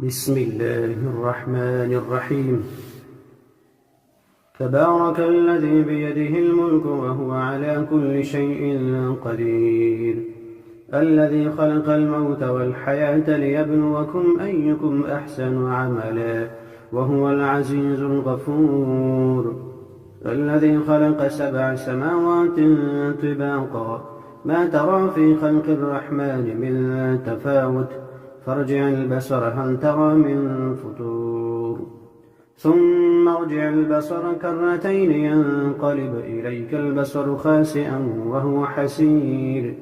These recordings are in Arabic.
بسم الله الرحمن الرحيم. تبارك الذي بيده الملك وهو على كل شيء قدير، الذي خلق الموت والحياة ليبلوكم أيكم أحسن عملا وهو العزيز الغفور، الذي خلق 7 سماوات طباقا ما ترى في خلق الرحمن من تفاوت، فارجع البصر هل ترى من فطور، ثم ارجع البصر كرتين ينقلب إليك البصر خاسئا وهو حسير،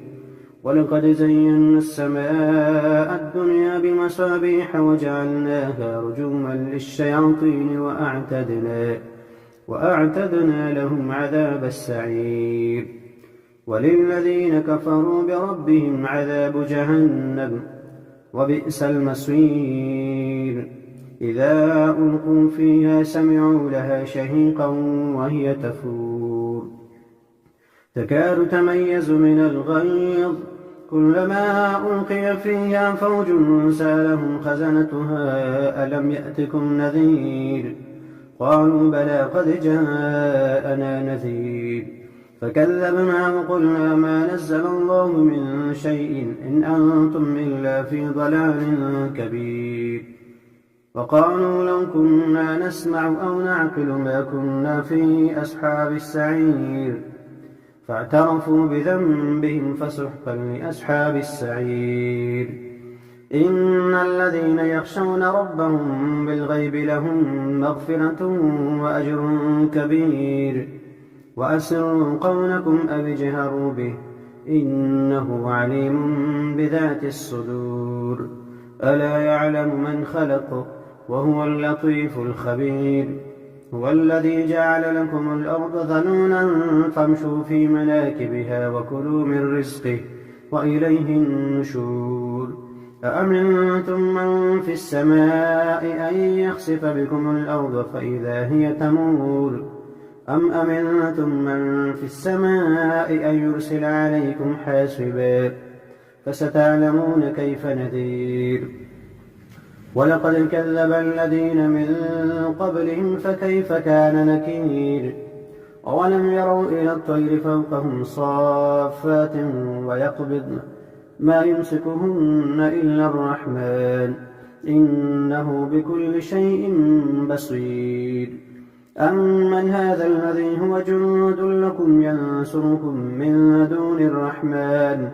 ولقد زينا السماء الدنيا بمصابيح وجعلناها رجوما للشياطين وأعتدنا لهم عذاب السعير، وللذين كفروا بربهم عذاب جهنم وبئس المصير. إذا ألقوا فيها سمعوا لها شهيقا وهي تفور تكاد تميز من الغيظ، كلما ألقي فيها فوج سألهم خزنتها ألم يأتكم نذير، قالوا بلى قد جاءنا نذير، فكذبنا وقلنا ما نزل الله من شيء إن أنتم إلا في ضلال كبير، وقالوا لو كنا نسمع أو نعقل ما كنا في أصحاب السعير، فاعترفوا بذنبهم فسحقا لأصحاب السعير. إن الذين يخشون ربهم بالغيب لهم مغفرة وأجر كبير، وأسروا قولكم أو اجهروا به إنه عليم بذات الصدور، ألا يعلم من خلق وهو اللطيف الخبير. هو الذي جعل لكم الأرض ذلولا فامشوا في مناكبها وكلوا من رزقه وإليه النشور، أأمنتم من في السماء أن يخسف بكم الأرض فإذا هي تمور، أم أمنتم من في السماء أن يرسل عليكم حاسبا، فستعلمون كيف نذير. ولقد كذب الذين من قبلهم فكيف كان نكير، أولم يروا إلى الطير فوقهم صافات ويقبضن ما يمسكهن إلا الرحمن إنه بكل شيء بصير. أمن هذا الذي هو جند لكم ينصركم من دون الرحمن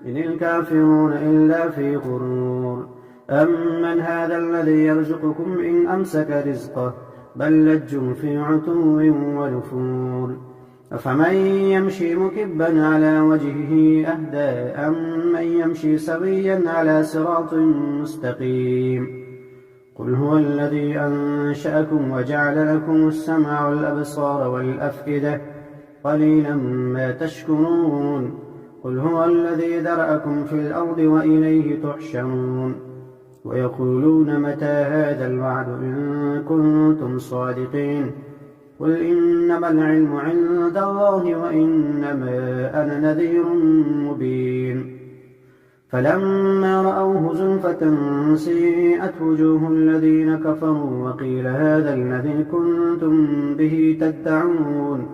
إن الكافرون إلا في غرور، أمن هذا الذي يرزقكم إن أمسك رزقه بل لجوا في عتو ونفور، أفمن يمشي مكبا على وجهه أهدى أم من يمشي سويا على صراط مستقيم، قل هو الذي أنشأكم وجعل لكم السمع والأبصار والأفئدة قليلا ما تشكرون، قل هو الذي ذرأكم في الأرض وإليه تحشرون، ويقولون متى هذا الوعد إن كنتم صادقين، قل إنما العلم عند الله وإنما أنا نذير مبين. فلما رأوه زلفة سيئت وجوه الذين كفروا وقيل هذا الذي كنتم به تدعون،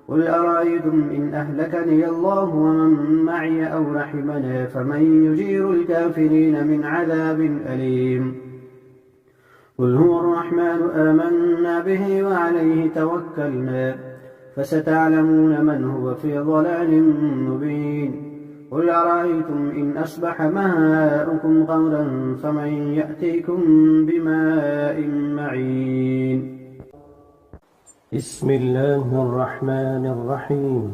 قل أرأيتم إن أهلكني الله ومن معي أو رحمنا فمن يجير الكافرين من عذاب أليم. قل هو الرحمن آمنا به وعليه توكلنا فستعلمون من هو في ضلال مبين، قل أرأيتم إن أصبح ماؤكم غورا فمن يأتيكم بماء معين. بسم الله الرحمن الرحيم.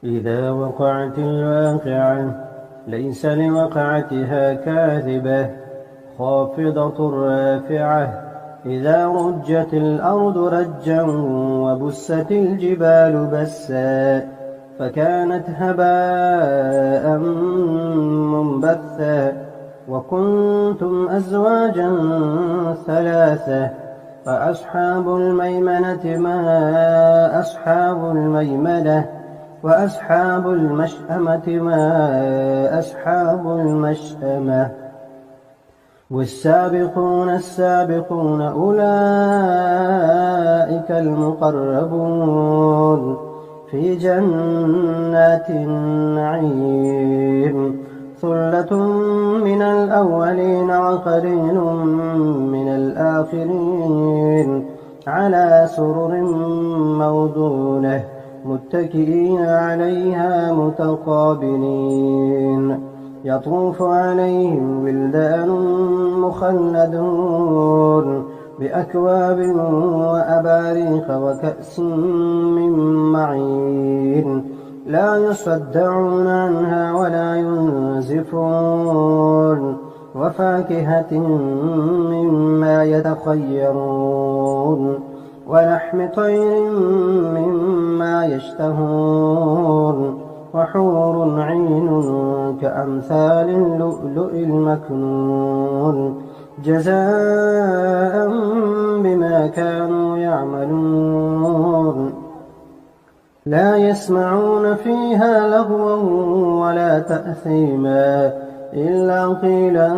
إذا وقعت الواقعة ليس لوقعتها كاذبة خافضة رافعة، إذا رجت الأرض رجا وبست الجبال بسا فكانت هباء منبثا، وكنتم أزواجا ثلاثة، فأصحاب الميمنة ما أصحاب الميمنة، وأصحاب المشأمة ما أصحاب المشأمة، والسابقون السابقون أولئك المقربون في جنات النعيم ثلة من الأولين وقليل من الآخرين على سرر موضونة متكئين عليها متقابلين يطوف عليهم ولدان مخلدون بأكواب وأباريق وكأس من معين لا يصدعون عنها ولا ينزفون وفاكهة مما يتخيرون ولحم طير مما يشتهون وحور عين كأمثال اللؤلؤ المكنون جزاء بما كانوا يعملون لا يسمعون فيها لغوا ولا تأثيما إلا قيلا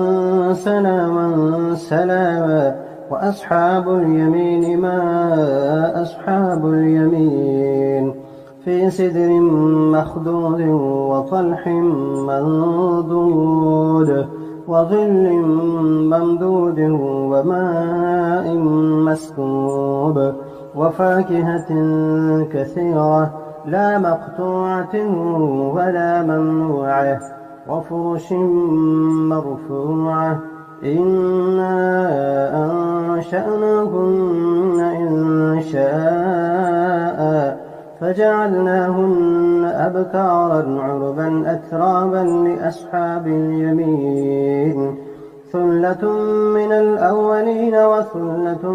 سلاما سلاما وأصحاب اليمين ما أصحاب اليمين في سدر مخضود وطلح منضود وظل ممدود وماء مسكوب وفاكهة كثيرة لا مقطوعة ولا ممنوعة وفرش مرفوعة إنا أنشأناهن إن شاء فجعلناهن أبكارا عربا أترابا لأصحاب اليمين ثلة من الأولين وثلة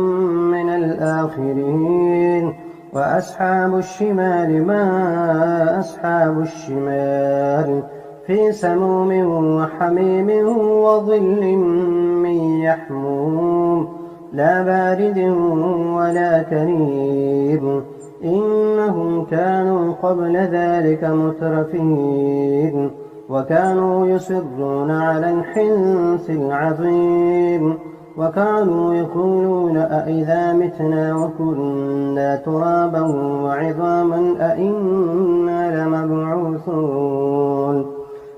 من الآخرين وأصحاب الشمال ما أصحاب الشمال في سموم وحميم وظل من يحموم لا بارد ولا كريم إنهم كانوا قبل ذلك مترفين وكانوا يصرون على الحنث العظيم وكانوا يقولون أئذا متنا وكنا ترابا وعظاما أئنا لمبعوثون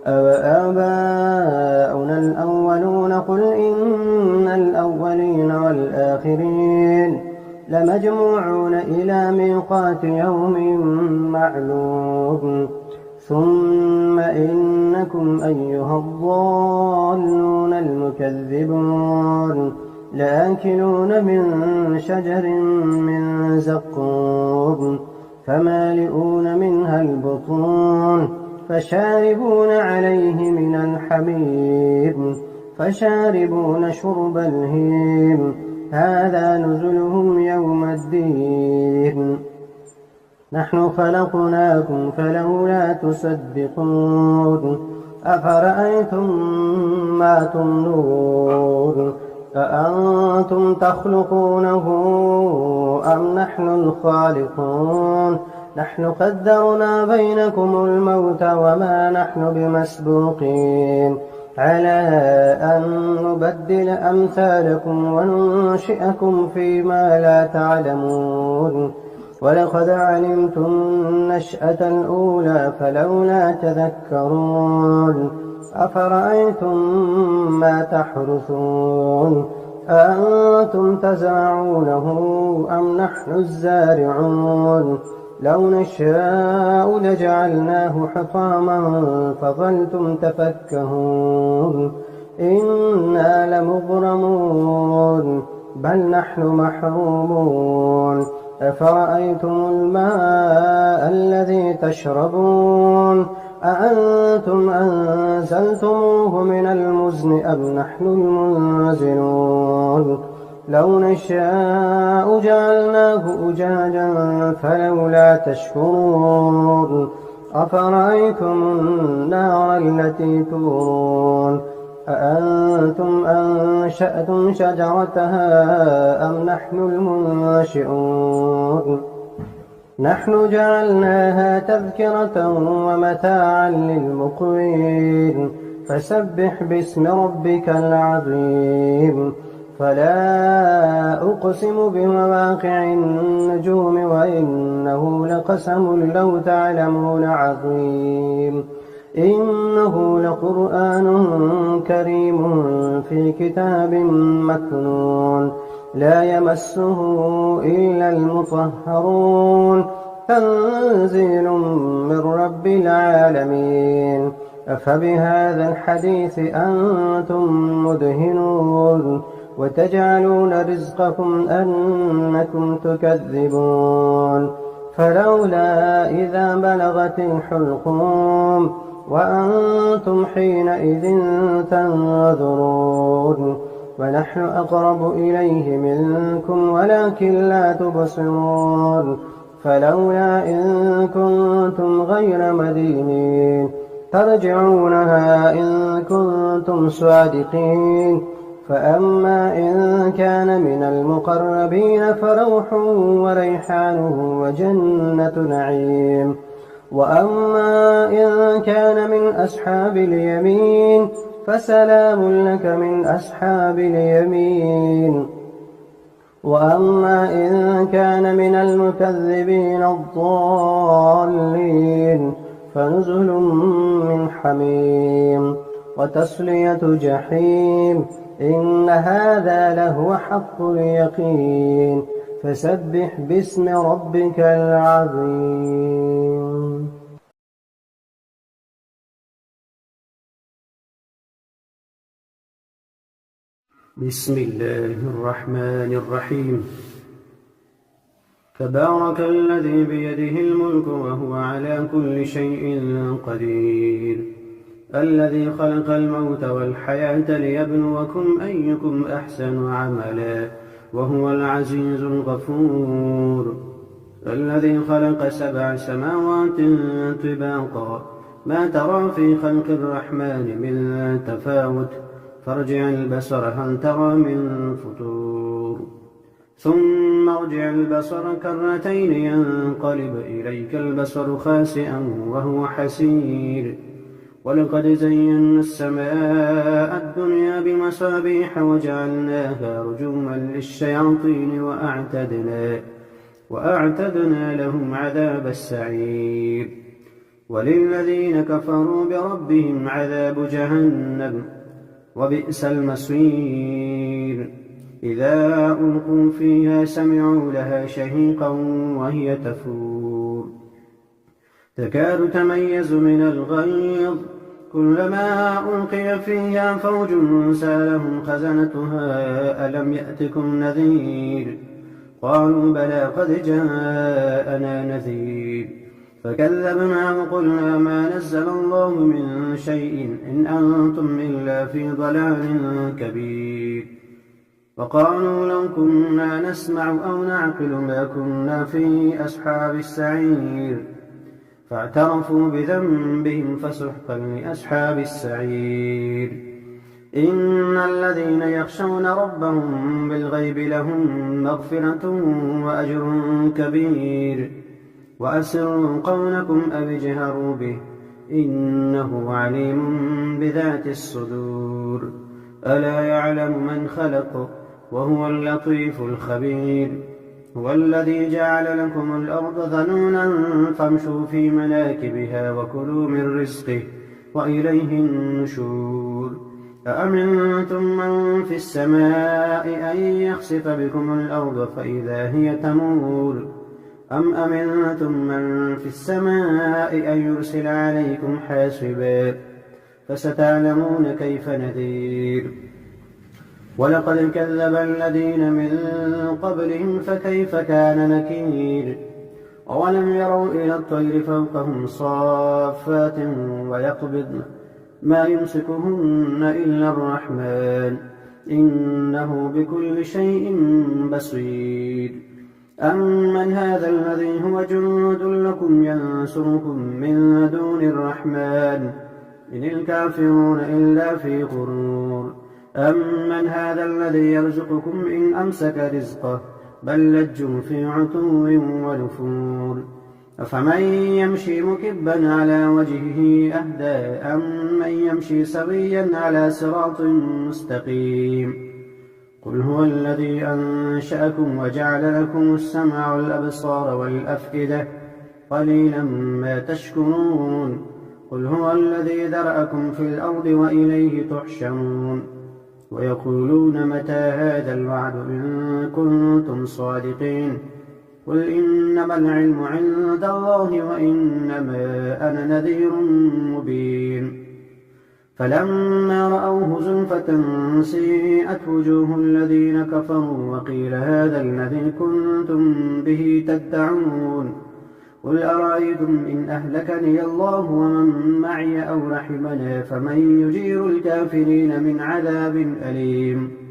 أوآباؤنا الأولون قل إن الأولين والآخرين لمجموعون إلى ميقات يوم معلوم ثم إنكم أيها الضالون المكذبون لآكلون من شجر من زقوم فمالئون منها البطون فشاربون عليه من الحميم فشاربون شرب الهيم هذا نزلهم يوم الدين نحن خلقناكم فلولا تصدقون أفرأيتم ما تمنون أأنتم تخلقونه أم نحن الخالقون نحن قدرنا بينكم الموت وما نحن بمسبوقين على أن نبدل أمثالكم وننشئكم فيما لا تعلمون ولقد علمتم النشأة الأولى فلولا تذكرون أفرأيتم ما تحرثون أأنتم تزرعونه أم نحن الزارعون لو نشاء لجعلناه حطاما فظلتم تفكهون إنا لمغرمون بل نحن محرومون أفرأيتم الماء الذي تشربون أأنتم أنزلتموه من المزن أم نحن المنزلون لو نشاء جعلناه أجاجا فلولا تشكرون أفرأيتم النار التي تورون أأنتم أنشأتم شجرتها أم نحن المنشئون نحن جعلناها تذكرة ومتاعا للمقوين فسبح باسم ربك العظيم. فلا أقسم بمواقع النجوم وإنه لقسم لو تعلمون عظيم. إنه لقرآن كريم في كتاب مكنون لا يمسه إلا المطهرون تنزيل من رب العالمين. أفبهذا الحديث أنتم مدهنون وتجعلون رزقكم أنكم تكذبون. فلولا إذا بلغت الحلقوم وأنتم حينئذ تنظرون ونحن أقرب إليه منكم ولكن لا تبصرون. فلولا إن كنتم غير مدينين ترجعونها إن كنتم صادقين. فأما إن كان من المقربين فروح وريحان وجنة نعيم. وأما إن كان من أصحاب اليمين فسلام لك من أصحاب اليمين. وأما إن كان من المكذبين الضالين فنزل من حميم وتصلية جحيم. إن هذا لهو حق اليقين. فسبح باسم ربك العظيم. بسم الله الرحمن الرحيم. تبارك الذي بيده الملك وهو على كل شيء قدير. الذي خلق الموت والحياة ليبلوكم أيكم أحسن عملا وهو العزيز الغفور. الذي خلق 7 سماوات طباقا ما ترى في خلق الرحمن من تفاوت فارجع البصر هل ترى من فطور ثم ارجع البصر كرتين ينقلب إليك البصر خاسئا وهو حسير. ولقد زينا السماء الدنيا بمصابيح وجعلناها رجوما للشياطين وأعتدنا لهم عذاب السعير. وللذين كفروا بربهم عذاب جهنم وبئس المصير. إذا ألقوا فيها سمعوا لها شهيقا وهي تفور تكاد تميز من الغيظ كلما ألقي فيها فوج سألهم خزنتها ألم يأتكم نذير قالوا بلى قد جاءنا نذير فكذبنا وقلنا ما نزل الله من شيء إن أنتم إلا في ضلال كبير. وقالوا لو كنا نسمع أو نعقل ما كنا في أصحاب السعير فاعترفوا بذنبهم فسحقا لأصحاب السعير. إن الذين يخشون ربهم بالغيب لهم مغفرة وأجر كبير. وأسروا قولكم أو اجهروا به إنه عليم بذات الصدور. ألا يعلم من خلق وهو اللطيف الخبير. هو الذي جعل لكم الأرض ذلولا فامشوا في مناكبها وكلوا من رزقه وإليه النشور. أأمنتم من في السماء أن يخسف بكم الأرض فإذا هي تمور أم أمنتم من في السماء أن يرسل عليكم حاسبا فستعلمون كيف نذير. ولقد كذب الذين من قبلهم فكيف كان نكير. أولم يروا إلى الطير فوقهم صافات ويقبضن ما يمسكهن إلا الرحمن إنه بكل شيء بصير. أمن هذا الذي هو جند لكم ينصركم من دون الرحمن إن الكافرون إلا في غرور. أمن هذا الذي يرزقكم إن أمسك رزقه بل لجوا في عتو ونفور. أفمن يمشي مكبا على وجهه أهدى أمن يمشي سويا على صراط مستقيم قل هو الذي أنشأكم وجعل لكم السمع والأبصار والأفئدة قليلا ما تشكرون قل هو الذي ذرأكم في الأرض وإليه تحشرون ويقولون متى هذا الوعد إن كنتم صادقين قل إنما العلم عند الله وإنما أنا نذير مبين فلما رأوه زلفة سيئت وجوه الذين كفروا وقيل هذا الذي كنتم به تدعون قل أرأيتم إن أهلكني الله ومن معي أو رحمنا فمن يجير الكافرين من عذاب أليم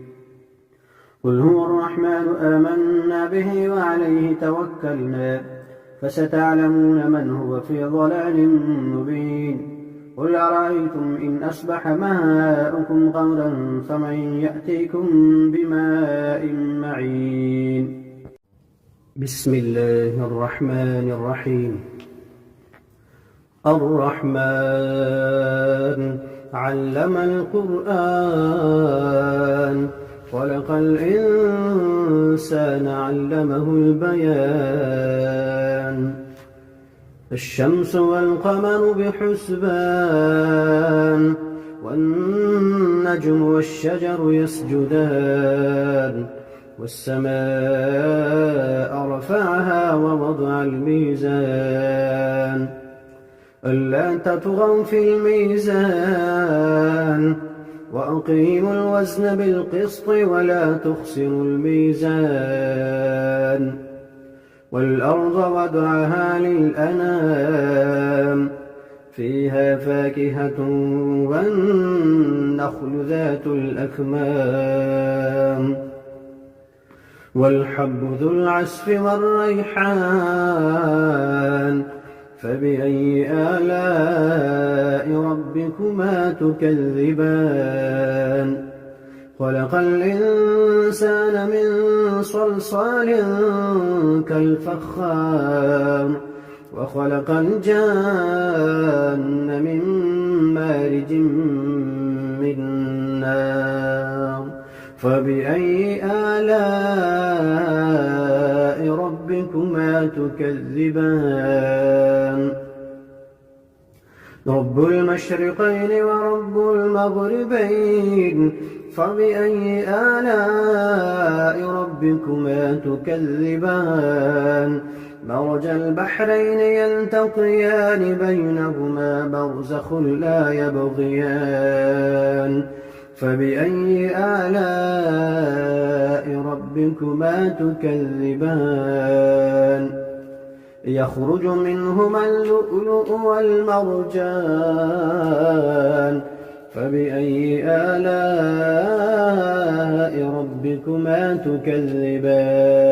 قل هو الرحمن آمنا به وعليه توكلنا فستعلمون من هو في ضلال مبين قل أرأيتم إن أصبح ماؤكم غورا فمن يأتيكم بماء معين بسم الله الرحمن الرحيم الرحمن علم القرآن خلق الإنسان علمه البيان الشمس والقمر بحسبان والنجم والشجر يسجدان والسماء رفعها ووضع الميزان ألا تطغوا في الميزان وأقيموا الوزن بالقسط ولا تخسروا الميزان والأرض وضعها للأنام فيها فاكهة والنخل ذات الأكمام والحب ذو العصف والريحان فبأي آلاء ربكما تكذبان خلق الإنسان من صلصال كالفخار وخلق الجان من مارج من نار فبأي آلاء ربكما تكذبان رب المشرقين ورب المغربين فبأي آلاء ربكما تكذبان مرج البحرين يلتقيان بينهما برزخ لا يبغيان فبأي آلاء ربكما تكذبان يخرج منهما اللؤلؤ والمرجان فبأي آلاء ربكما تكذبان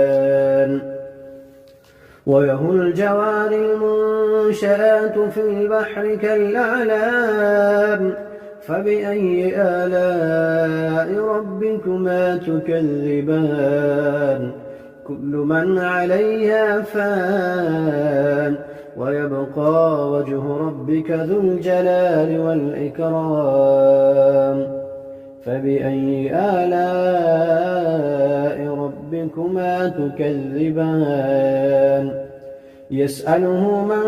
وله الجوار المنشآت في البحر كالأعلام فبأي آلاء ربكما تكذبان كل من عليها فان ويبقى وجه ربك ذو الجلال والإكرام فبأي آلاء ربكما تكذبان يسأله من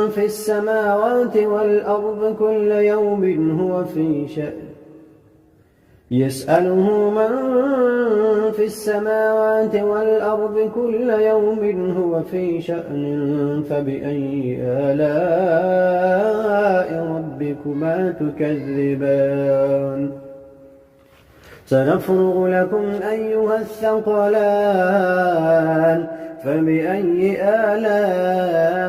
في السماوات والأرض كل يوم هو في شأن يسأله من في السماوات والأرض كل يوم هو في شأن فبأي آلاء ربكما تكذبان سنفرغ لكم أيها الثقلان فبأي آلاء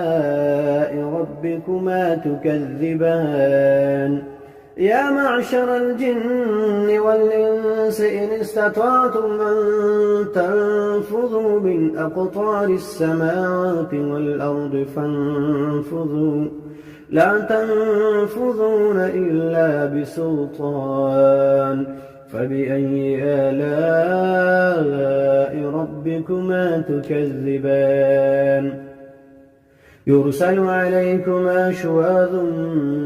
ربكما تكذبان يا معشر الجن والإنس إن استطعتم أن تنفذوا من أقطار السماوات والأرض فانفذوا لا تنفذون إلا بسلطان فبأي آلاء ربكما تكذبان يرسل عليكما شواظ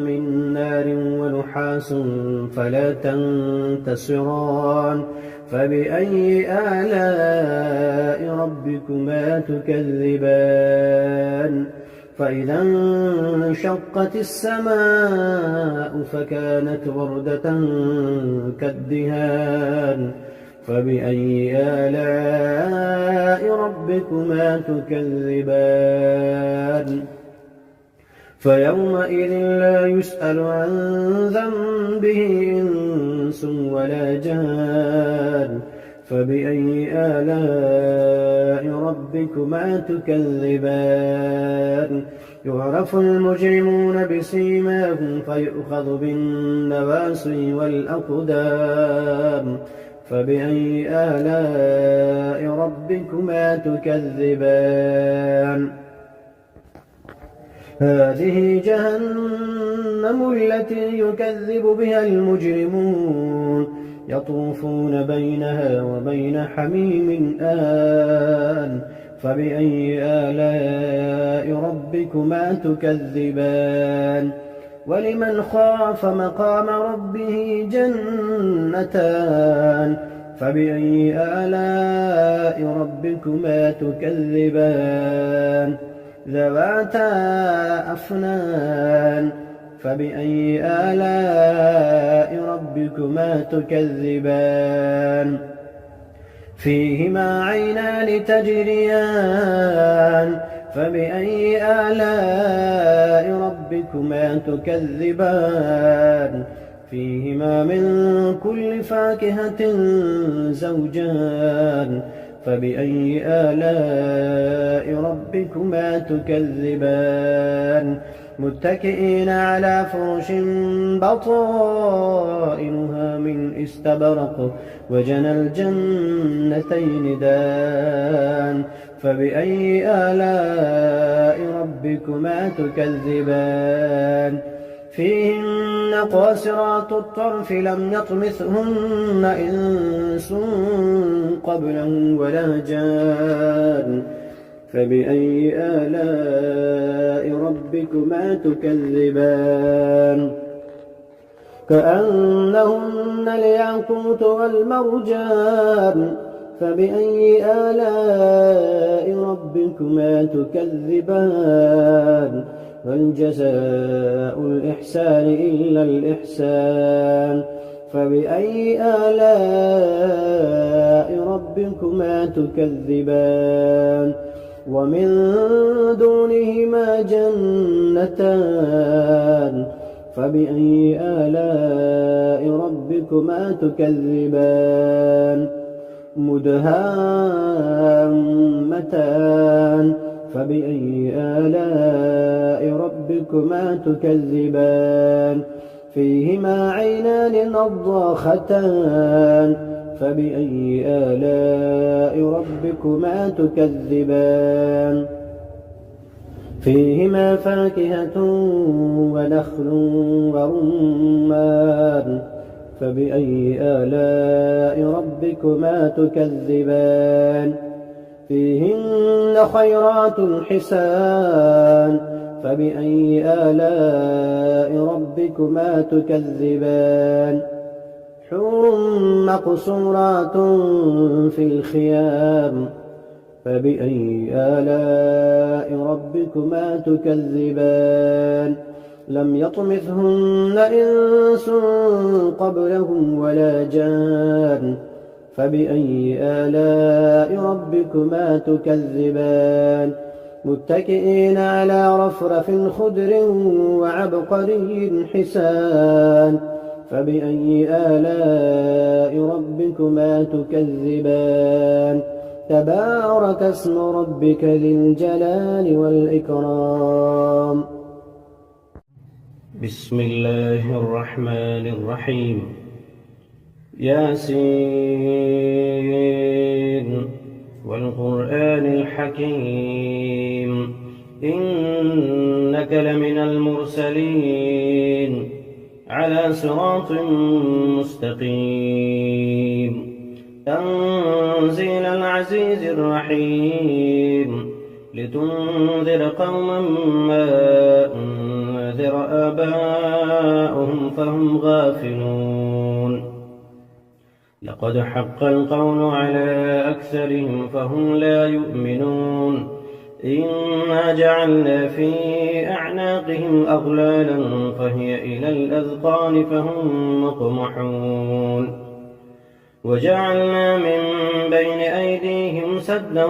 من نار ونحاس فلا تنتصران فبأي آلاء ربكما تكذبان فإذا انشقت السماء فكانت وردة كالدهان فبأي آلاء ربكما تكذبان فيومئذ لا يسأل عن ذنبه إنس ولا جان فبأي آلاء ربكما تكذبان يعرف المجرمون بسيماهم فيؤخذ بالنواصي والأقدام فبأي آلاء ربكما تكذبان هذه جهنم التي يكذب بها المجرمون يطوفون بينها وبين حميم آن فبأي آلاء ربكما تكذبان ولمن خاف مقام ربه جنتان فبأي آلاء ربكما تكذبان ذواتا أفنان فبأي آلاء ربكما تكذبان فيهما عينان تجريان فبأي آلاء ربكما تكذبان فيهما من كل فاكهة زوجان فبأي آلاء ربكما تكذبان متكئين على فرش بطائنها من استبرق وجنى الجنتين دان فبأي آلاء ربكما تكذبان فيهن قاصرات الطرف لم يطمثهن إنس قبلهم ولا جان فبأي آلاء ربكما تكذبان كأنهن الياقوت والمرجان فبأي آلاء ربكما تكذبان هل جزاء الإحسان إلا الإحسان فبأي آلاء ربكما تكذبان ومن دونهما جنتان فبأي آلاء ربكما تكذبان مدهامتان فبأي آلاء ربكما تكذبان فيهما عينان نضاختان فبأي آلاء ربكما تكذبان فيهما فاكهة ونخل ورمان فبأي آلاء ربكما تكذبان فيهن خيرات حسان فبأي آلاء ربكما تكذبان حور مقصورات في الخيام فبأي آلاء ربكما تكذبان لم يطمثهن إنس قبلهم ولا جان فبأي آلاء ربكما تكذبان متكئين على رفرف خضر وعبقري حسان فبأي آلاء ربكما تكذبان تبارك اسم ربك ذي الجلال والإكرام بسم الله الرحمن الرحيم ياسين والقرآن الحكيم إنك لمن المرسلين على صراط مستقيم تنزيل العزيز الرحيم لتنذر قوما ما أنذر آباؤهم فهم غافلون لقد حق القول على أكثرهم فهم لا يؤمنون إنا جعلنا في أعناقهم أغلالا فهي إلى الأذقان فهم مقمحون وجعلنا من بين أيديهم سدا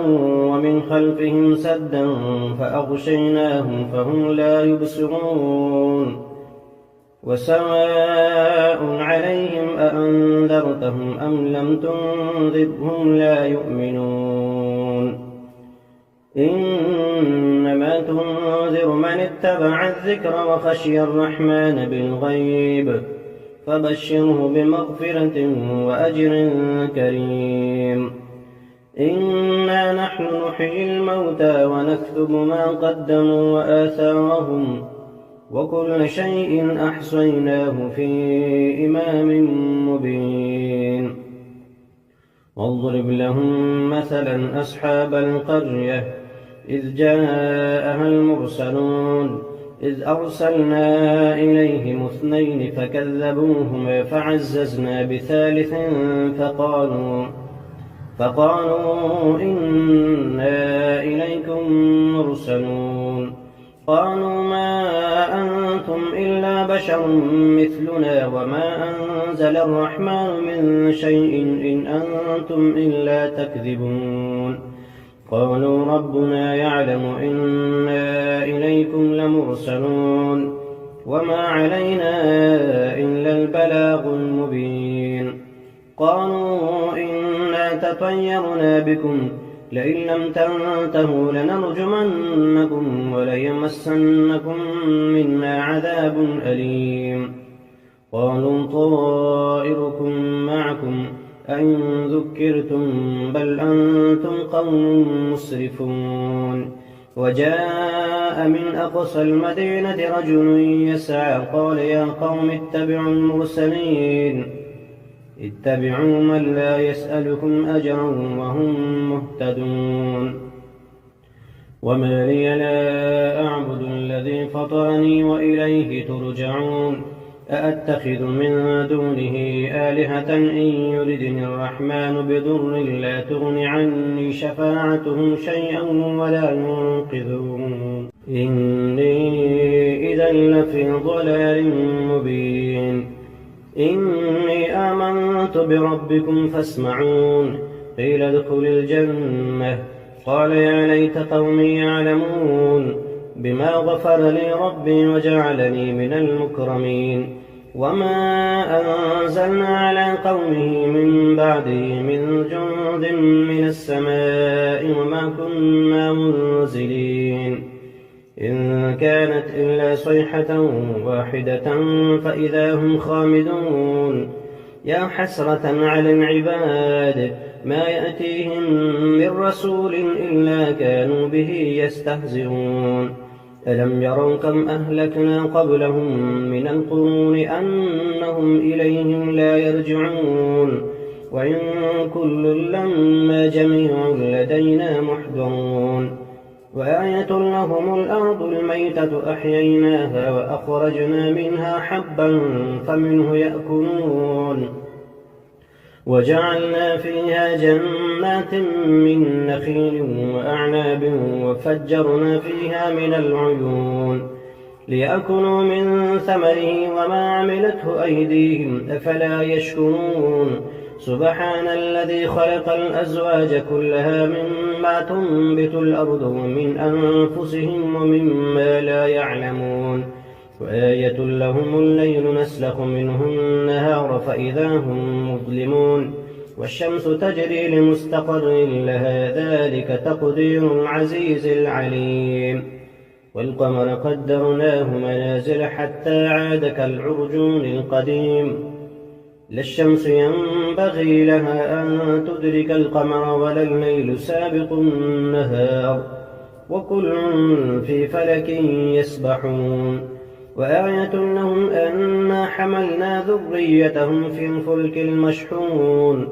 ومن خلفهم سدا فأغشيناهم فهم لا يبصرون وسواء عليهم أأنذرتهم أم لم تنذرهم لا يؤمنون إنما تنذر من اتبع الذكر وخشي الرحمن بالغيب فبشره بمغفرة وأجر كريم إنا نحن نحيي الموتى ونكتب ما قدموا وآثارهم وكل شيء أحصيناه في إمام مبين واضرب لهم مثلا أصحاب القرية إذ جاءها المرسلون إذ أرسلنا إليهم 2 فكذبوهما فعززنا بثالث فقالوا إنا إليكم مرسلون قالوا ما أنتم إلا بشر مثلنا وما أنزل الرحمن من شيء إن أنتم إلا تكذبون قالوا ربنا يعلم إنا إليكم لمرسلون وما علينا إلا البلاغ المبين قالوا إنا تطيرنا بكم لئن لم تنتهوا لنرجمنكم وليمسنكم منا عذاب أليم قالوا طائركم معكم أئن ذكرتم بل أنتم قوم مسرفون وجاء من أقصى المدينة رجل يسعى قال يا قوم اتبعوا المرسلين اتبعوا من لا يسألكم أجرا وهم مهتدون وما لي لا أعبد الذي فطرني وإليه ترجعون أأتخذ من دونه آلهة إن يردني الرحمن بضر لا تغن عني شفاعتهم شيئا ولا ينقذون إني إذا لفي ضلال مبين إني آمنت بربكم فاسمعون قيل ادخل الجنة قال يا ليت قومي يعلمون بما غفر لي ربي وجعلني من المكرمين وما أنزلنا على قومه من بعده من جند من السماء وما كنا منزلين إن كانت إلا صيحة واحدة فإذا هم خامدون يا حسرة على العباد ما يأتيهم من رسول إلا كانوا به يستهزئون ألم يروا كم أهلكنا قبلهم من القرون أنهم إليهم لا يرجعون وإن كل لما جميع لدينا محضرون وآية لهم الأرض الميتة أحييناها وأخرجنا منها حبا فمنه يأكلون وجعلنا فيها جنات من نخيل وأعناب وفجرنا فيها من العيون ليأكلوا من ثمره وما عملته أيديهم أفلا يشكرون سبحان الذي خلق الأزواج كلها مما تنبت الأرض ومن أنفسهم ومما لا يعلمون وآية لهم الليل نسلخ منه النهار فإذا هم مظلمون والشمس تجري لمستقر لها ذلك تقدير العزيز العليم والقمر قدرناه منازل حتى عاد كالعرجون القديم لا الشمس ينبغي لها أن تدرك القمر ولا الليل سابق النهار وكل في فلك يسبحون وآية لهم أنا حملنا ذريتهم في الفلك المشحون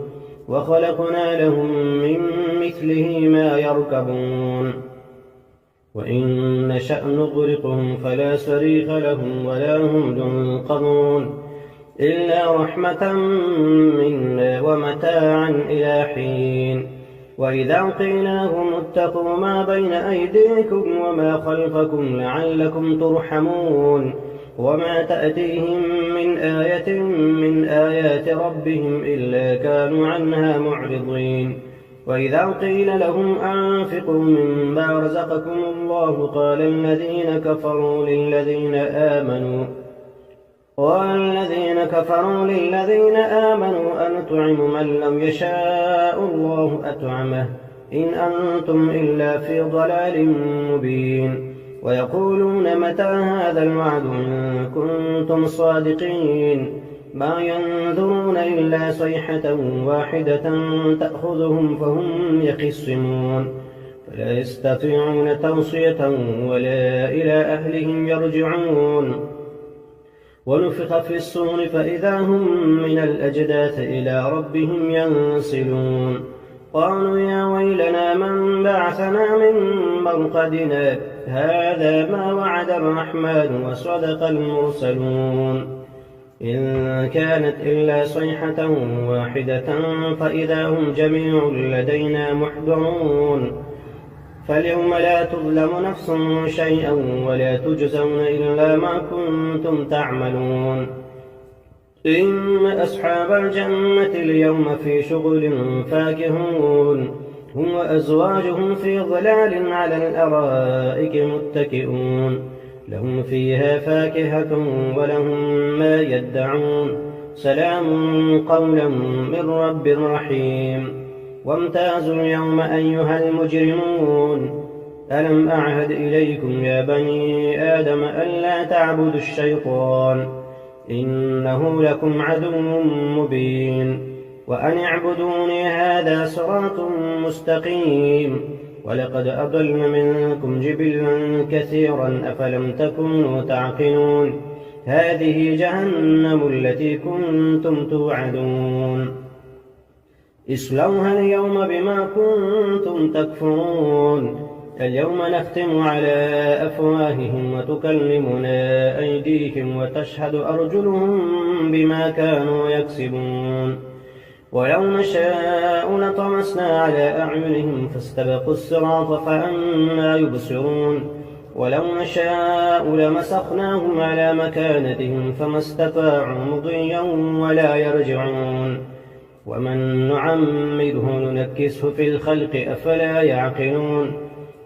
وخلقنا لهم من مثله ما يركبون وإن نشأ نغرقهم فلا صريخ لهم ولا هم ينقذون إلا رحمة منا ومتاعا إلى حين وإذا قيل لهم اتقوا ما بين أيديكم وما خلفكم لعلكم ترحمون وما تأتيهم من آية من آيات ربهم إلا كانوا عنها معرضين وإذا قيل لهم أنفقوا مما رزقكم الله قال الذين كفروا للذين آمنوا أنطعم من لم يشاء الله أطعمه إن أنتم إلا في ضلال مبين ويقولون متى هذا الوعد إن كنتم صادقين ما ينظرون إلا صيحة واحدة تأخذهم فهم يخصمون فلا يستطيعون توصية ولا إلى أهلهم يرجعون ونفخ في الصور فإذا هم من الأجداث إلى ربهم ينسلون قالوا يا ويلنا من بعثنا من مرقدنا هذا ما وعد الرحمن وصدق المرسلون إن كانت إلا صيحة واحدة فإذا هم جميع لدينا محضرون فاليوم لا تظلم نفس شيئا ولا تجزون إلا ما كنتم تعملون إن أصحاب الجنة اليوم في شغل فاكهون هم وأزواجهم في ظلال على الأرائك متكئون لهم فيها فاكهة ولهم ما يدعون سلام قولا من رب رحيم وامتازوا اليوم أيها المجرمون ألم أعهد إليكم يا بني آدم ألا تعبدوا الشيطان إنه لكم عدو مبين وأن اعبدوني هذا صراط مستقيم ولقد أضل منكم جبلا كثيرا أفلم تكونوا تعقلون هذه جهنم التي كنتم توعدون اصلوها اليوم بما كنتم تكفرون اليوم نختم على أفواههم وتكلمنا أيديهم وتشهد أرجلهم بما كانوا يكسبون ولو نشاء لطمسنا على أعينهم فاستبقوا الصراط فأنى يبصرون ولو نشاء لمسخناهم على مكانتهم فما استطاعوا مضيا ولا يرجعون ومن نعمره ننكسه في الخلق أفلا يعقلون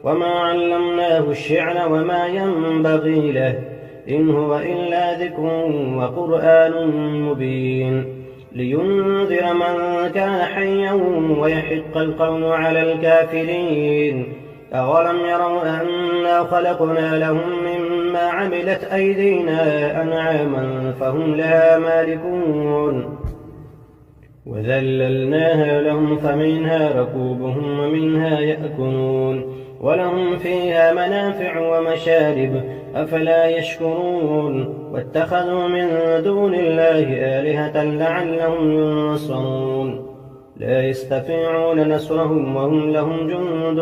وما علمناه الشعر وما ينبغي له إن هو إلا ذكر وقرآن مبين لينذر من كان حيا ويحق القول على الكافرين أولم يروا أنا خلقنا لهم مما عملت أيدينا أنعاما فهم لها مالكون وذللناها لهم فمنها ركوبهم ومنها يأكلون ولهم فيها منافع ومشارب أفلا يشكرون واتخذوا من دون الله آلهة لعلهم ينصرون لا يستطيعون نصرهم وهم لهم جند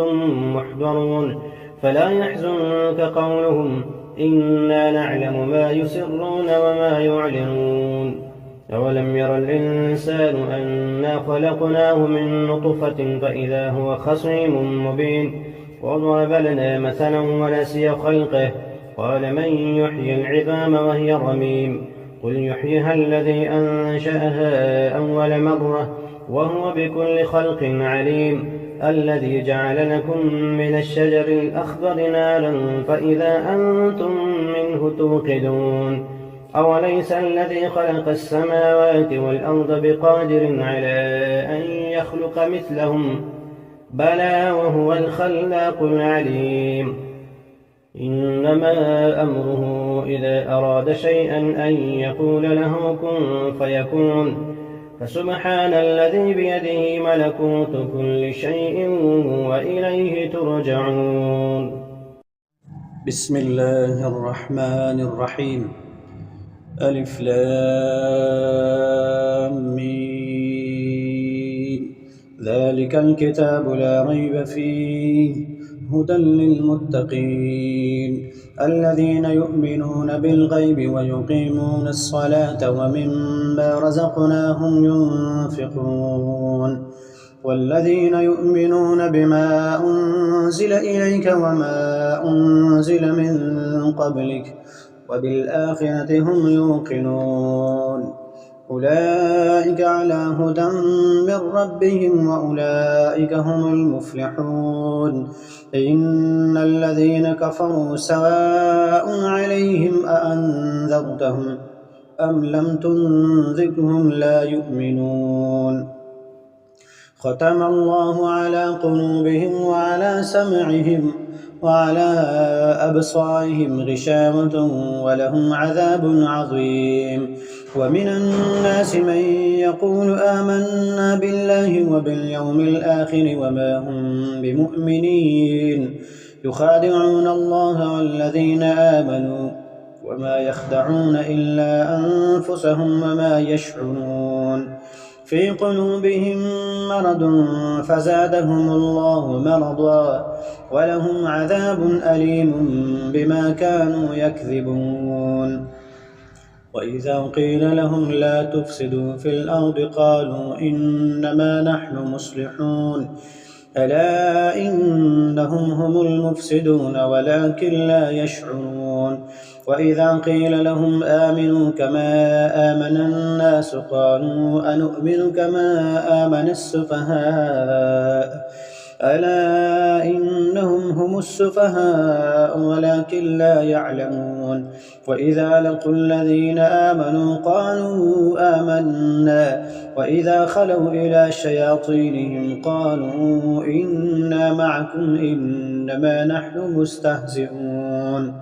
محضرون فلا يحزنك قولهم إنا نعلم ما يسرون وما يعلنون أولم ير الإنسان أنا خلقناه من نطفة فإذا هو خصيم مبين وضرب لنا مثلا ونسي خلقه قال من يحيي العظام وهي رميم قل يحييها الذي أنشأها أول مرة وهو بكل خلق عليم الذي جعل لكم من الشجر الأخضر نارا فإذا أنتم منه توقدون أوليس الذي خلق السماوات والأرض بقادر على أن يخلق مثلهم بلى وهو الخلاق العليم إنما أمره إذا أراد شيئا أن يقول له كن فيكون فسبحان الذي بيده ملكوت كل شيء وإليه ترجعون بسم الله الرحمن الرحيم ألف لام ميم ذلك الكتاب لا ريب فيه هدى للمتقين الذين يؤمنون بالغيب ويقيمون الصلاة ومما رزقناهم ينفقون والذين يؤمنون بما أنزل إليك وما أنزل من قبلك وبالآخرة هم يوقنون أولئك على هدى من ربهم وأولئك هم المفلحون إن الذين كفروا سواء عليهم أأنذرتهم أم لم تنذرهم لا يؤمنون ختم الله على قلوبهم وعلى سمعهم وعلى أبصارهم غشاوة ولهم عذاب عظيم ومن الناس من يقول آمنا بالله وباليوم الآخر وما هم بمؤمنين يخادعون الله والذين آمنوا وما يخدعون إلا أنفسهم وما يشعرون في قلوبهم مرض فزادهم الله مرضا ولهم عذاب أليم بما كانوا يكذبون وإذا قيل لهم لا تفسدوا في الأرض قالوا إنما نحن مصلحون ألا إنهم هم المفسدون ولكن لا يشعرون وإذا قيل لهم آمنوا كما آمن الناس قالوا أنؤمن كما آمن السفهاء ألا إنهم هم السفهاء ولكن لا يعلمون وإذا لقوا الذين آمنوا قالوا آمنا وإذا خلوا إلى شياطينهم قالوا إنا معكم إنما نحن مستهزئون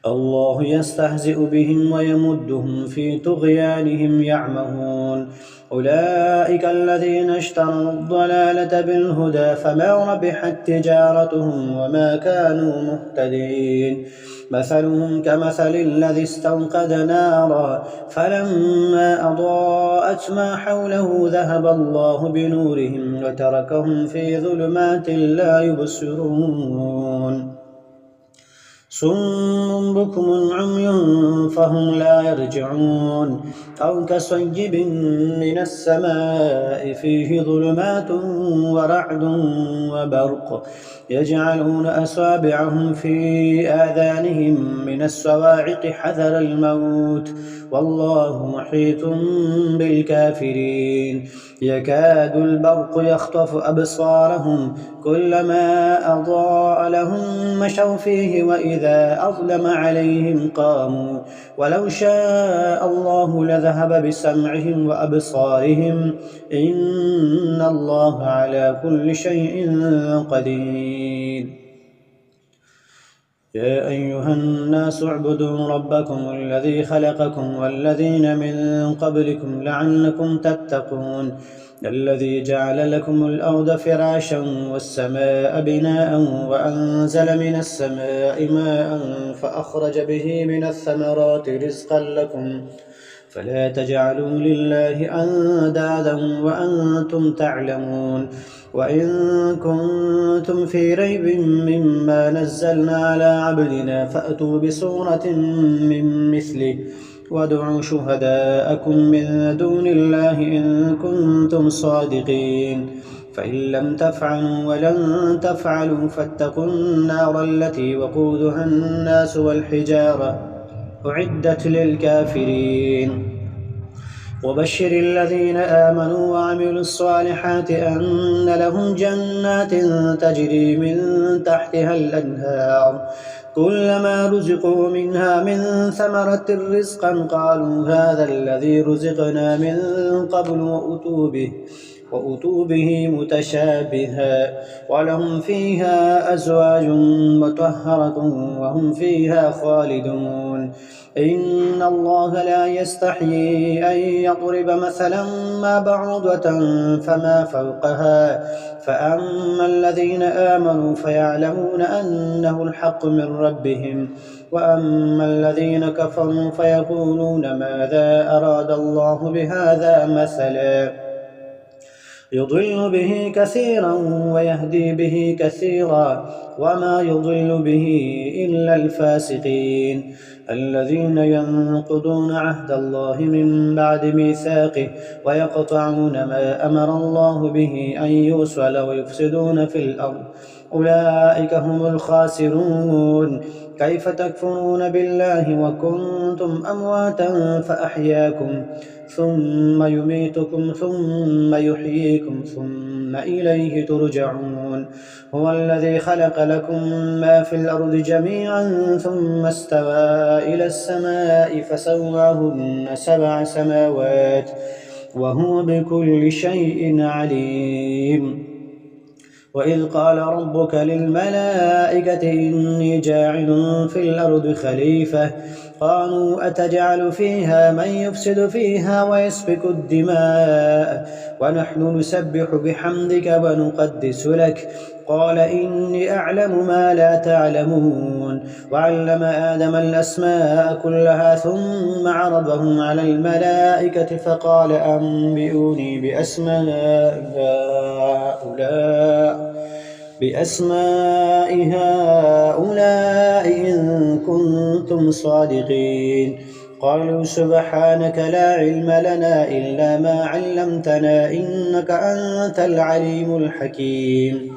الله يستهزئ بهم ويمدهم في طغيانهم يعمهون أولئك الذين اشتروا الضلالة بالهدى فما ربحت تجارتهم وما كانوا مهتدين مثلهم كمثل الذي استوقد نارا فلما أضاءت ما حوله ذهب الله بنورهم وتركهم في ظلمات لا يبصرون صم بكم عمي فهم لا يرجعون أو كصيب من السماء فيه ظلمات ورعد وبرق يجعلون أصابعهم في آذانهم من الصواعق حذر الموت والله محيط بالكافرين يكاد البرق يخطف أبصارهم كلما أضاء لهم مشوا فيه وإذا أظلم عليهم قاموا ولو شاء الله لذهب بسمعهم وأبصارهم إن الله على كل شيء قدير يا أيها الناس اعبدوا ربكم الذي خلقكم والذين من قبلكم لعلكم تتقون الذي جعل لكم الأرض فراشا والسماء بناء وأنزل من السماء ماء فأخرج به من الثمرات رزقا لكم فلا تجعلوا لله أندادا وأنتم تعلمون وإن كنتم في ريب مما نزلنا على عبدنا فأتوا بسورة من مثله وادعوا شهداءكم من دون الله إن كنتم صادقين فإن لم تفعلوا ولن تفعلوا فاتقوا النار التي وقودها الناس والحجارة أعدت للكافرين وبشر الذين آمنوا وعملوا الصالحات أن لهم جنات تجري من تحتها الأنهار كلما رزقوا منها من ثمرة رزقا قالوا هذا الذي رزقنا من قبل وأتوا به متشابها ولهم فيها أزواج مطهرة وهم فيها خالدون إن الله لا يستحيي أن يضرب مثلا ما بعوضة فما فوقها فأما الذين آمنوا فيعلمون أنه الحق من ربهم وأما الذين كفروا فيقولون ماذا أراد الله بهذا مثلا يضل به كثيرا ويهدي به كثيرا، وما يضل به إلا الفاسقين الذين ينقضون عهد الله من بعد ميثاقه ويقطعون ما أمر الله به أن يوصل ويفسدون في الأرض، أولئك هم الخاسرون. كيف تكفرون بالله وكنتم أمواتا فأحياكم ثم يميتكم ثم يحييكم ثم إليه ترجعون. هو الذي خلق لكم ما في الأرض جميعا ثم استوى إلى السماء فسواهن 7 سماوات وهو بكل شيء عليم. وإذ قال ربك للملائكة إني جاعل في الأرض خليفة قالوا أتجعل فيها من يفسد فيها ويسفك الدماء ونحن نسبح بحمدك ونقدس لك قال إني أعلم ما لا تعلمون. وعلم آدم الأسماء كلها ثم عرضهم على الملائكة فقال أنبئوني بأسماء هؤلاء إن كنتم صادقين. قالوا سبحانك لا علم لنا إلا ما علمتنا إنك أنت العليم الحكيم.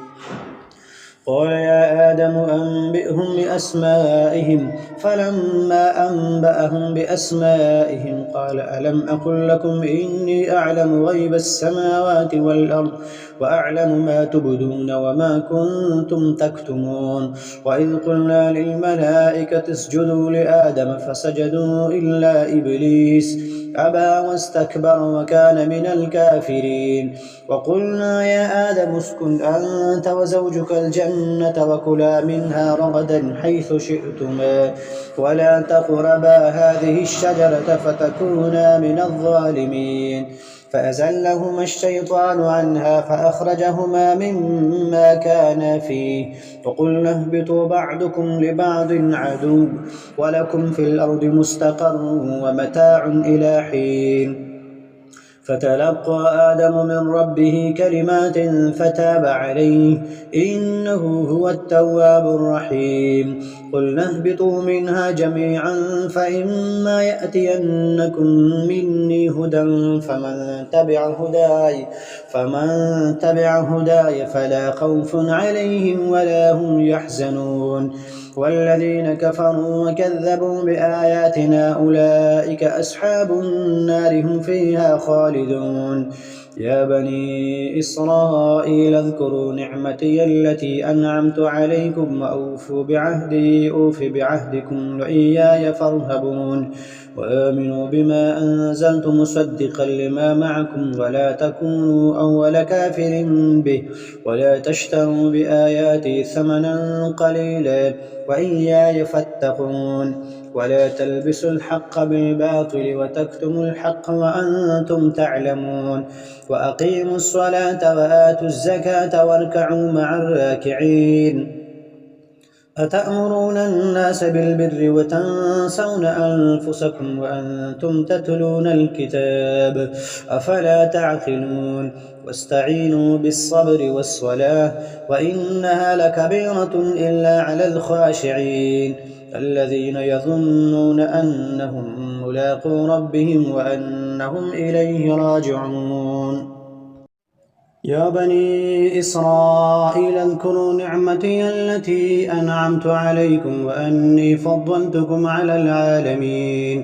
قال يا آدم أنبئهم بأسمائهم فلما أنبأهم بأسمائهم قال ألم أقل لكم إني أعلم غيب السماوات والأرض وأعلم ما تبدون وما كنتم تكتمون. وإذ قلنا للملائكة اسجدوا لآدم فسجدوا إلا إبليس أبى واستكبر وكان من الكافرين. وقلنا يا آدم اسكن أنت وزوجك الجنة وكلا منها رغدا حيث شئتما ولا تقربا هذه الشجرة فتكونا من الظالمين. فأزلهما الشيطان عنها فأخرجهما مما كانا فيه وقلنا اهبطوا بعضكم لبعض عدو ولكم في الأرض مستقر ومتاع إلى حين. فتلقى آدم من ربه كلمات فتاب عليه إنه هو التواب الرحيم. قلنا اهبطوا منها جميعا فإما يأتينكم مني هدى فمن تبع هداي فلا خوف عليهم ولا هم يحزنون. والذين كفروا وكذبوا بآياتنا أولئك أصحاب النار هم فيها خالدون. يا بني إسرائيل اذكروا نعمتي التي أنعمت عليكم وأوفوا بعهدي أوف بعهدكم وإياي فارهبون. وآمنوا بما أنزلت مصدقا لما معكم ولا تكونوا أول كافر به ولا تشتروا بآياتي ثمنا قليلا وإياي فاتقون. ولا تلبسوا الحق بالباطل وتكتموا الحق وأنتم تعلمون. وأقيموا الصلاة وآتوا الزكاة واركعوا مع الراكعين. أتأمرون الناس بالبر وتنسون أنفسكم وأنتم تتلون الكتاب أفلا تعقلون. واستعينوا بالصبر والصلاة وإنها لكبيرة إلا على الخاشعين الذين يظنون أنهم ملاقو ربهم وأنهم إليه راجعون. يا بني إسرائيل اذكروا نعمتي التي أنعمت عليكم وأني فضلتكم على العالمين.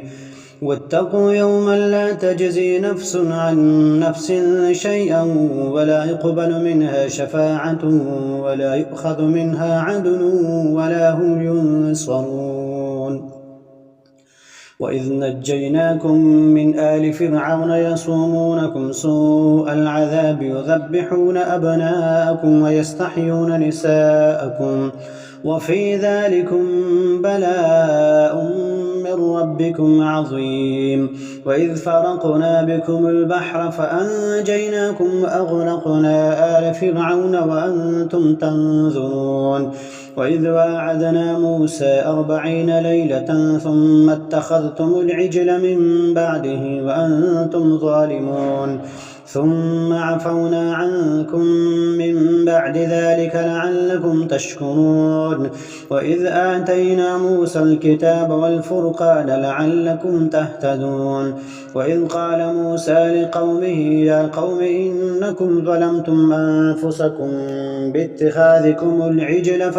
واتقوا يوما لا تجزي نفس عن نفس شيئا ولا يقبل منها شفاعة ولا يؤخذ منها عدل ولا هم ينصرون. وإذ نجيناكم من آل فرعون يصومونكم سوء العذاب يذبحون أبناءكم ويستحيون نساءكم وفي ذلكم بلاء من ربكم عظيم. وإذ فرقنا بكم البحر فأنجيناكم وأغرقنا آل فرعون وأنتم تنظرون. وإذ واعدنا موسى 40 ليلة ثم اتخذتم العجل من بعده وأنتم ظالمون ثم عفونا عنكم من بعد ذلك لعلكم تشكرون وإذ آتينا موسى الكتاب والفرقان لعلكم تهتدون وإذ قال موسى لقومه يا قوم إنكم ظلمتم أنفسكم باتخاذكم العجل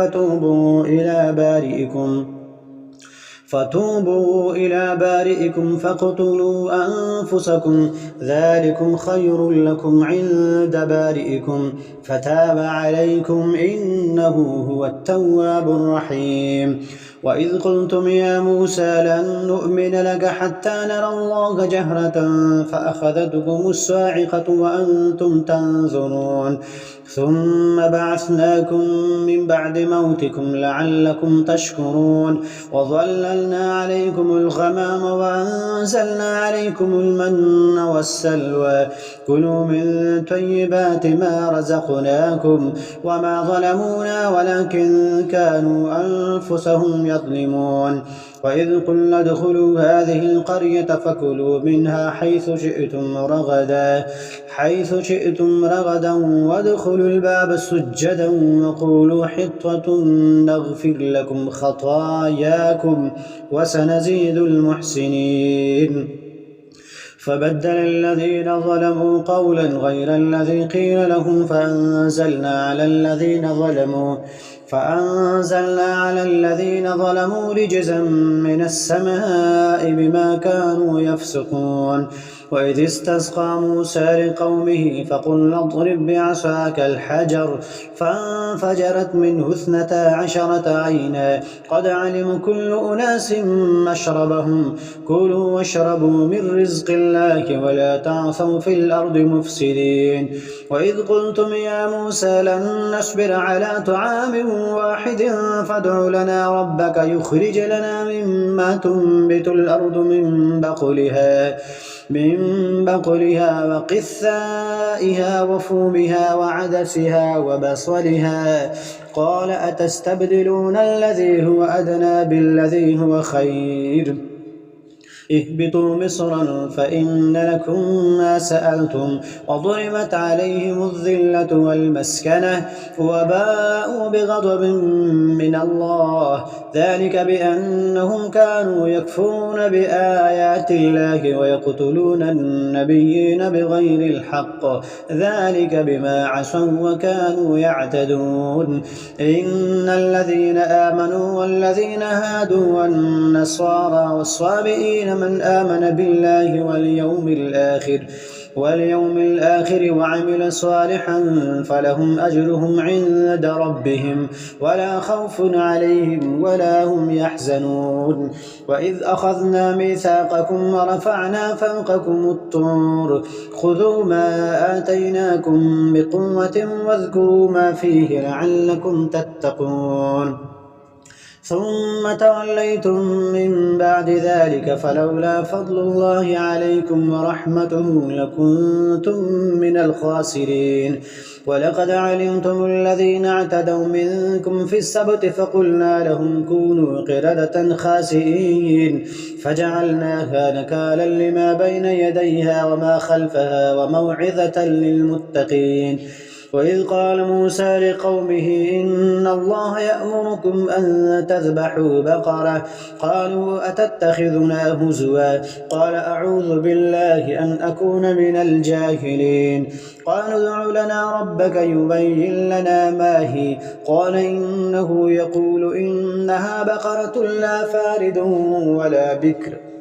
فتوبوا إلى بارئكم فاقتلوا أنفسكم ذلكم خير لكم عند بارئكم فتاب عليكم إنه هو التواب الرحيم وإذ قلتم يا موسى لن نؤمن لك حتى نرى الله جهرة فأخذتكم الصاعقة وأنتم تنظرون ثم بعثناكم من بعد موتكم لعلكم تشكرون وظللنا عليكم الغمام وأنزلنا عليكم المن والسلوى كلوا من طيبات ما رزقناكم وما ظلمونا ولكن كانوا أنفسهم يظلمون وإذ قلنا ادخلوا هذه القرية فكلوا منها حيث شئتم رغدا وادخلوا الباب سجدا وقولوا حطة نغفر لكم خطاياكم وسنزيد المحسنين فبدل الذين ظلموا قولا غير الذي قيل لهم فأنزلنا على الذين ظلموا رجزا من السماء بما كانوا يفسقون وإذ استسقى موسى لقومه فقل اضرب بعصاك الحجر فانفجرت منه 12 عينا قد علم كل أناس مشربهم كلوا واشربوا من رزق الله ولا تعثوا في الأرض مفسدين وإذ قلتم يا موسى لن نصبر على طعام واحد فادع لنا ربك يخرج لنا مما تنبت الأرض من بقلها وقثائها وفومها وعدسها وبصلها قال أتستبدلون الذي هو أدنى بالذي هو خير اهبطوا مصرا فإن لكم ما سألتم وضربت عليهم الذلة والمسكنة وباءوا بغضب من الله ذلك بأنهم كانوا يكفرون بآيات الله ويقتلون النبيين بغير الحق ذلك بما عصوا وكانوا يعتدون إن الذين آمنوا والذين هادوا والنصارى والصابئين من آمن بالله واليوم الآخر وعمل صالحا فلهم أجرهم عند ربهم ولا خوف عليهم ولا هم يحزنون وإذ أخذنا ميثاقكم ورفعنا فوقكم الطور خذوا ما آتيناكم بقوة واذكروا ما فيه لعلكم تتقون ثم توليتم من بعد ذلك فلولا فضل الله عليكم ورحمته لكنتم من الخاسرين ولقد علمتم الذين اعتدوا منكم في السبت فقلنا لهم كونوا قردة خاسئين فجعلناها نكالا لما بين يديها وما خلفها وموعظة للمتقين وإذ قال موسى لقومه إن الله يأمركم أن تذبحوا بقرة قالوا أتتخذنا هزوا قال أعوذ بالله أن أكون من الجاهلين قالوا ادع لنا ربك يبين لنا ما هي قال إنه يقول إنها بقرة لا فارد ولا بكر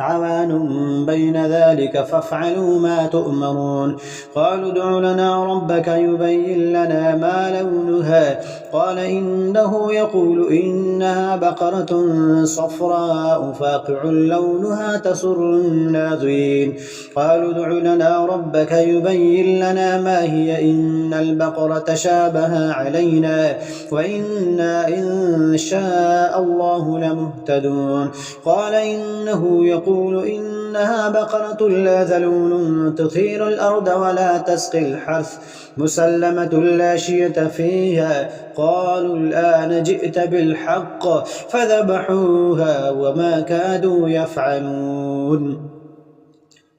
عوان بين ذلك فافعلوا ما تؤمرون قالوا ادع لنا ربك يبين لنا ما لونها قال إنه يقول إنها بقرة صفراء فاقع لونها تسر الناظرين قالوا ادع لنا ربك يبين لنا ما هي إن البقرة شابه علينا وإنا إن شاء الله لمهتدون قال إنه يقول إنها بقرة لا ذلول تثير الأرض ولا تسقي الحرث مسلمة لا شية فيها قالوا الآن جئت بالحق فذبحوها وما كادوا يفعلون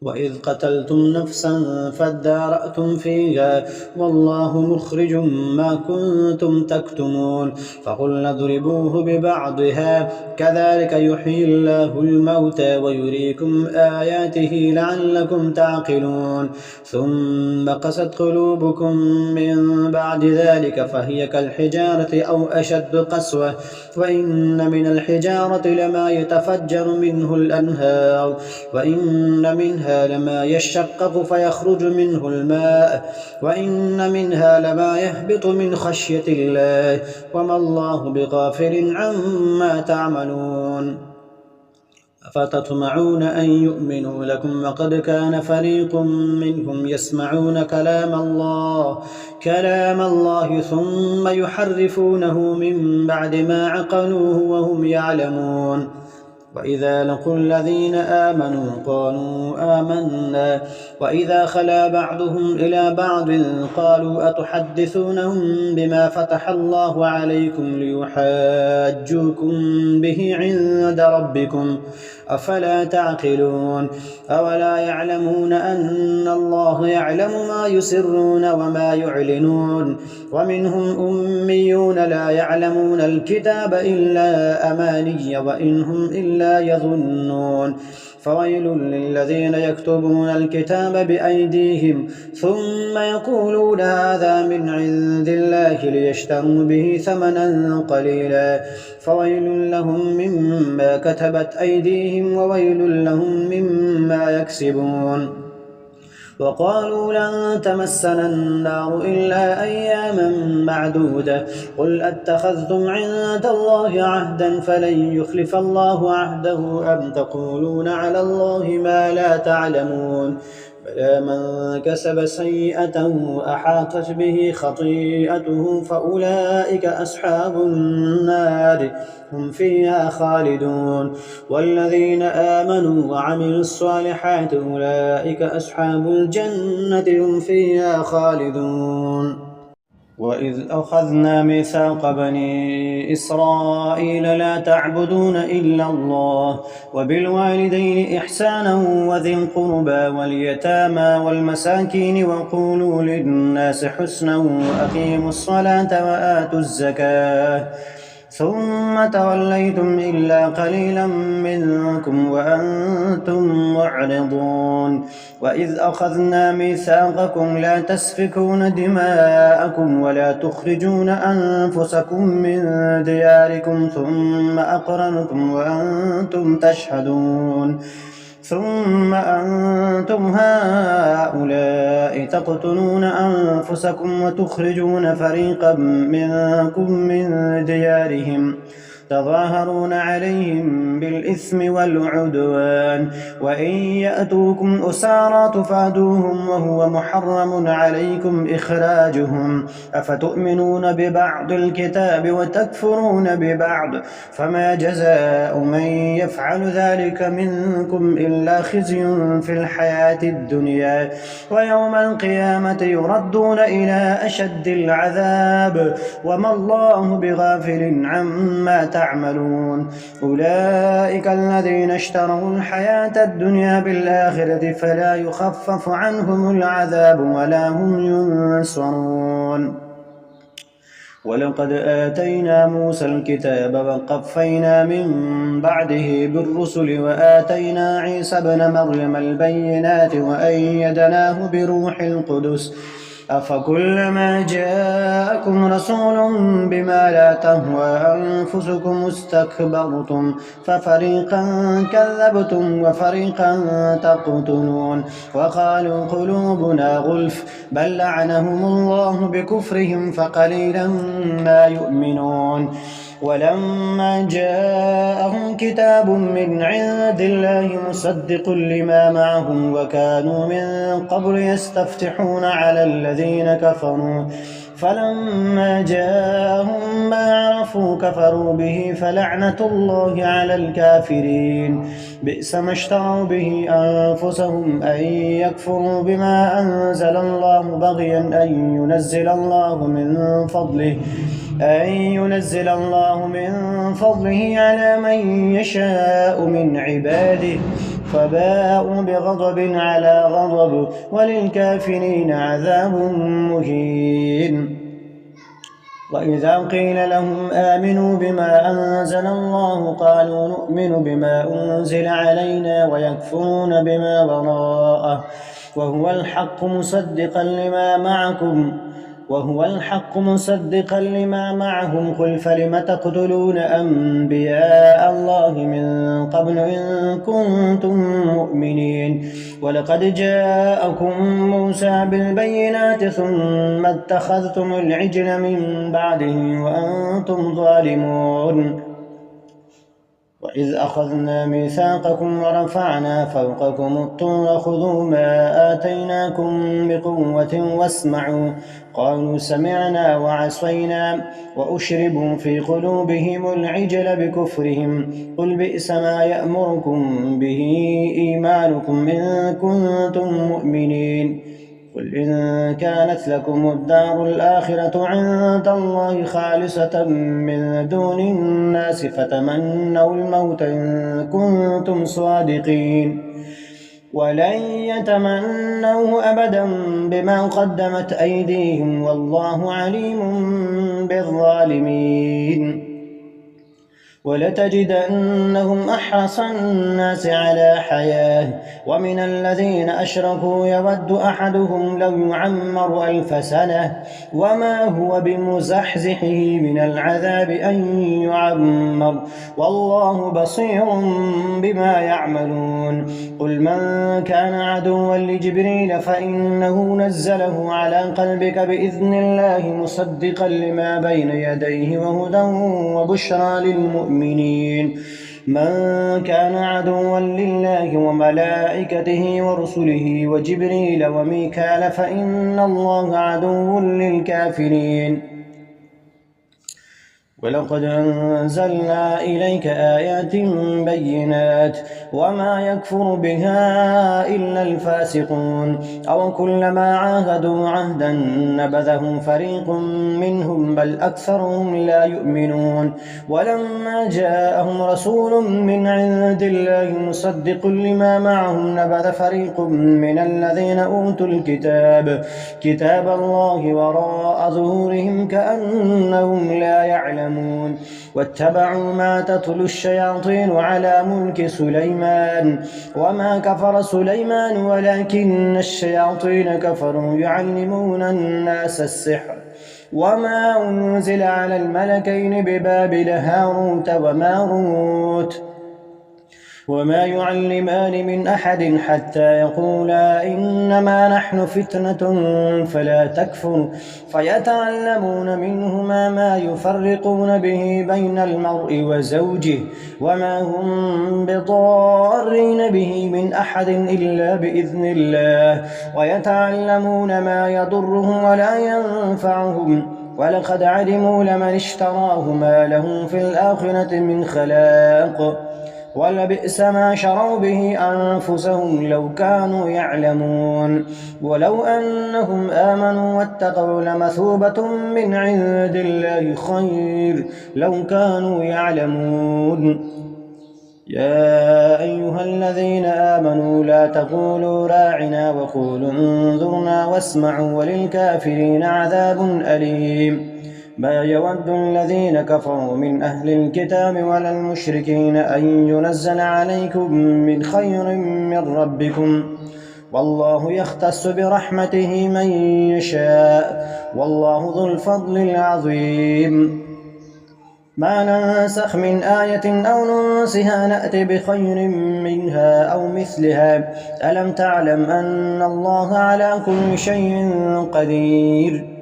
وإذ قتلتم نفسا فادارأتم فيها والله مخرج ما كنتم تكتمون فقلنا اضربوه ببعضها كذلك يحيي الله الموتى ويريكم آياته لعلكم تعقلون ثم قست قلوبكم من بعد ذلك فهي كالحجارة أو أشد قسوة وإن من الحجارة لما يتفجر منه الأنهار وإن منها لما يشقق فيخرج منه الماء وإن منها لما يهبط من خشية الله وما الله بغافل عما تعملون أفتطمعون أن يؤمنوا لكم وقد كان فريق منهم يسمعون كلام الله ثم يحرفونه من بعد ما عقلوه وهم يعلمون وإذا لقوا الذين آمنوا قالوا آمنا وإذا خلا بعضهم إلى بعض قالوا أتحدثونهم بما فتح الله عليكم ليحاجوكم به عند ربكم أفلا تعقلون أولا يعلمون أن الله يعلم ما يسرون وما يعلنون ومنهم أميون لا يعلمون الكتاب إلا أماني وإن هم إلا يظنون فويل للذين يكتبون الكتاب بأيديهم ثم يقولون هذا من عند الله ليشتروا به ثمنا قليلا فويل لهم مما كتبت أيديهم وويل لهم مما يكسبون وقالوا لن تمسنا النار إلا أياما معدودة قل أتخذتم عند الله عهدا فلن يخلف الله عهده أم تقولون على الله ما لا تعلمون بلى من كسب سيئة أحاطت به خطيئته فأولئك أصحاب النار هم فيها خالدون والذين آمنوا وعملوا الصالحات أولئك أصحاب الجنة هم فيها خالدون وإذ أخذنا ميثاق بني إسرائيل لا تعبدون إلا الله وبالوالدين إحسانا وذي القربى واليتامى والمساكين وقولوا للناس حسنا وأقيموا الصلاة وآتوا الزكاة ثم توليتم إلا قليلا منكم وأنتم معرضون وإذ أخذنا ميثاقكم لا تسفكون دماءكم ولا تخرجون أنفسكم من دياركم ثم أقررتم وأنتم تشهدون ثم أنتم هؤلاء تقتلون أنفسكم وتخرجون فريقا منكم من ديارهم تظاهرون عليهم بالإثم والعدوان وإن يأتوكم أسارى تفادوهم وهو محرم عليكم إخراجهم أفتؤمنون ببعض الكتاب وتكفرون ببعض فما جزاء من يفعل ذلك منكم إلا خزي في الحياة الدنيا ويوم القيامة يردون إلى أشد العذاب وما الله بغافل عما تعملون أولئك الذين اشتروا الحياة الدنيا بالآخرة فلا يخفف عنهم العذاب ولا هم ينصرون ولقد آتينا موسى الكتاب وقفينا من بعده بالرسل وآتينا عيسى ابن مريم البينات وأيدناه بروح القدس أفكلما جاءكم رسول بما لا تهوى أنفسكم استكبرتم ففريقا كذبتم وفريقا تقتلون وقالوا قلوبنا غلف بل لعنهم الله بكفرهم فقليلا ما يؤمنون ولما جاءهم كتاب من عند الله مصدق لما معهم وكانوا من قبل يستفتحون على الذين كفروا فلما جاءهم ما عرفوا كفروا به فلعنة الله على الكافرين بئس ما اشتروا به أنفسهم أن يكفروا بما أنزل الله بغيا أن ينزل الله من فضله على من يشاء من عباده فباءوا بغضب على غضب وللكافرين عذاب مهين. وإذا قيل لهم آمنوا بما أنزل الله قالوا نؤمن بما أنزل علينا ويكفرون بما وراءه وهو الحق مصدقا لما معهم قل فلم تقتلون أنبياء الله من قبل إن كنتم مؤمنين ولقد جاءكم موسى بالبينات ثم اتخذتم العجل من بعده وأنتم ظالمون. وإذ أخذنا ميثاقكم ورفعنا فوقكم الطور خذوا ما آتيناكم بقوة واسمعوا قالوا سمعنا وعصينا وأشربوا في قلوبهم العجل بكفرهم قل بئس ما يأمركم به إيمانكم إن كنتم مؤمنين. قل إن كانت لكم الدار الآخرة عند الله خالصة من دون الناس فتمنوا الموت إن كنتم صادقين ولن يتمنوه أبدا بما قدمت أيديهم والله عليم بالظالمين. ولتجدنهم أحرص الناس على حياة ومن الذين أشركوا يود أحدهم لو يعمر 1000 سنة وما هو بمزحزحه من العذاب أن يعمر والله بصير بما يعملون. قل من كان عدوا لجبريل فإنه نزله على قلبك بإذن الله مصدقا لما بين يديه وهدى وبشرى للمؤمنين. من كان عدوا لله وملائكته ورسله وجبريل وميكال فإن الله عدو للكافرين. ولقد أنزلنا إليك آيات بينات وما يكفر بها إلا الفاسقون أو كلما عاهدوا عهدا نبذه فريق منهم بل أكثرهم لا يؤمنون. ولما جاءهم رسول من عند الله مصدق لما معهم نبذ فريق من الذين أوتوا كتاب الله وراء ظهورهم كأنهم لا يعلمون واتبعوا ما تتلو الشياطين على ملك سليمان وما كفر سليمان ولكن الشياطين كفروا يعلمون الناس السحر وما أنزل على الملكين ببابل هاروت وماروت وما يعلمان من أحد حتى يقولا إنما نحن فتنة فلا تكفر فيتعلمون منهما ما يفرقون به بين المرء وزوجه وما هم بضارين به من أحد إلا بإذن الله ويتعلمون ما يضرهم ولا ينفعهم ولقد علموا لمن اشتراه ما له في الآخرة من خلاق ولبئس ما شروا به أنفسهم لو كانوا يعلمون. ولو أنهم آمنوا واتقوا لمثوبة من عند الله خير لو كانوا يعلمون. يا أيها الذين آمنوا لا تقولوا راعنا وقولوا انظرنا واسمعوا وللكافرين عذاب أليم. ما يود الذين كفروا من أهل الكتاب ولا المشركين أن ينزل عليكم من خير من ربكم والله يختص برحمته من يشاء والله ذو الفضل العظيم. ما ننسخ من آية أو ننسها نأت بخير منها أو مثلها ألم تعلم أن الله على كل شيء قدير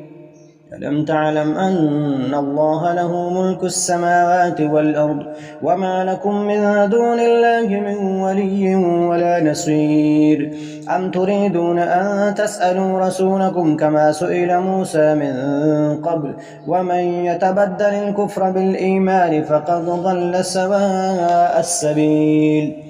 ألم تعلم أن الله له ملك السماوات والأرض وما لكم من دون الله من ولي ولا نصير أم تريدون أن تسألوا رسولكم كما سئل موسى من قبل ومن يتبدل الكفر بالإيمان فقد ضل سواء السبيل.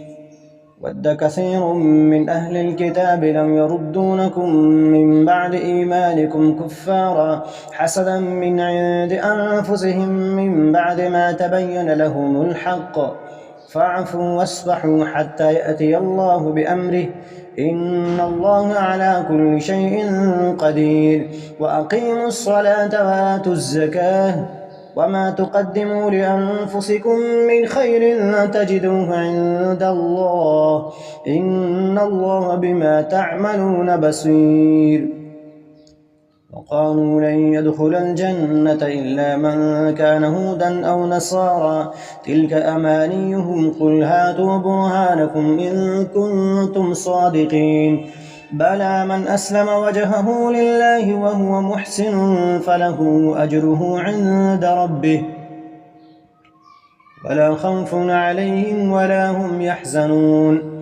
ود كثير من أهل الكتاب لم يردونكم من بعد إيمانكم كفارا حسدا من عند أنفسهم من بعد ما تبين لهم الحق فاعفوا واصفحوا حتى يأتي الله بأمره إن الله على كل شيء قدير وأقيموا الصلاة وآتوا الزكاة وما تقدموا لأنفسكم من خير تجدوه عند الله إن الله بما تعملون بصير وقالوا لن يدخل الجنة إلا من كان هودا أو نصارى تلك أمانيهم قل هاتوا برهانكم إن كنتم صادقين بلى من أسلم وجهه لله وهو محسن فله أجره عند ربه ولا خوف عليهم ولا هم يحزنون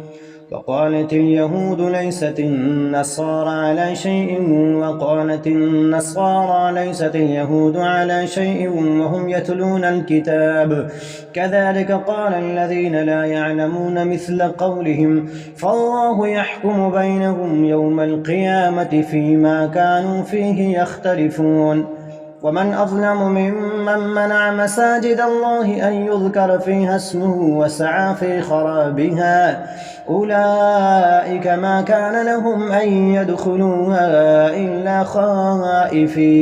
وقالت اليهود ليست النصارى على شيء وقالت النصارى ليست اليهود على شيء وهم يتلون الكتاب كذلك قال الذين لا يعلمون مثل قولهم فالله يحكم بينهم يوم القيامة فيما كانوا فيه يختلفون ومن أظلم ممن منع مساجد الله أن يذكر فيها اسمه وسعى في خرابها أولئك ما كان لهم أن يدخلوها إلا خائفين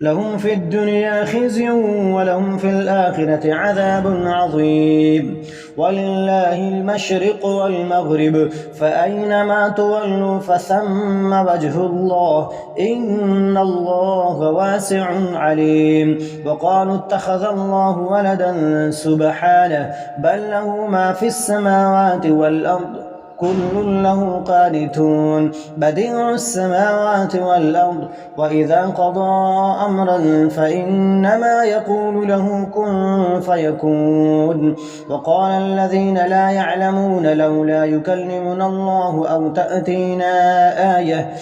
لهم في الدنيا خزي ولهم في الآخرة عذاب عظيم ولله المشرق والمغرب فأينما تولوا فثم وجه الله إن الله واسع عليم وقالوا اتخذ الله ولدا سبحانه بل له ما في السماوات والأرض كل له قانتون بديع السماوات والأرض وإذا قضى أمرا فإنما يقول له كن فيكون وقال الذين لا يعلمون لولا يكلمنا الله أو تأتينا آية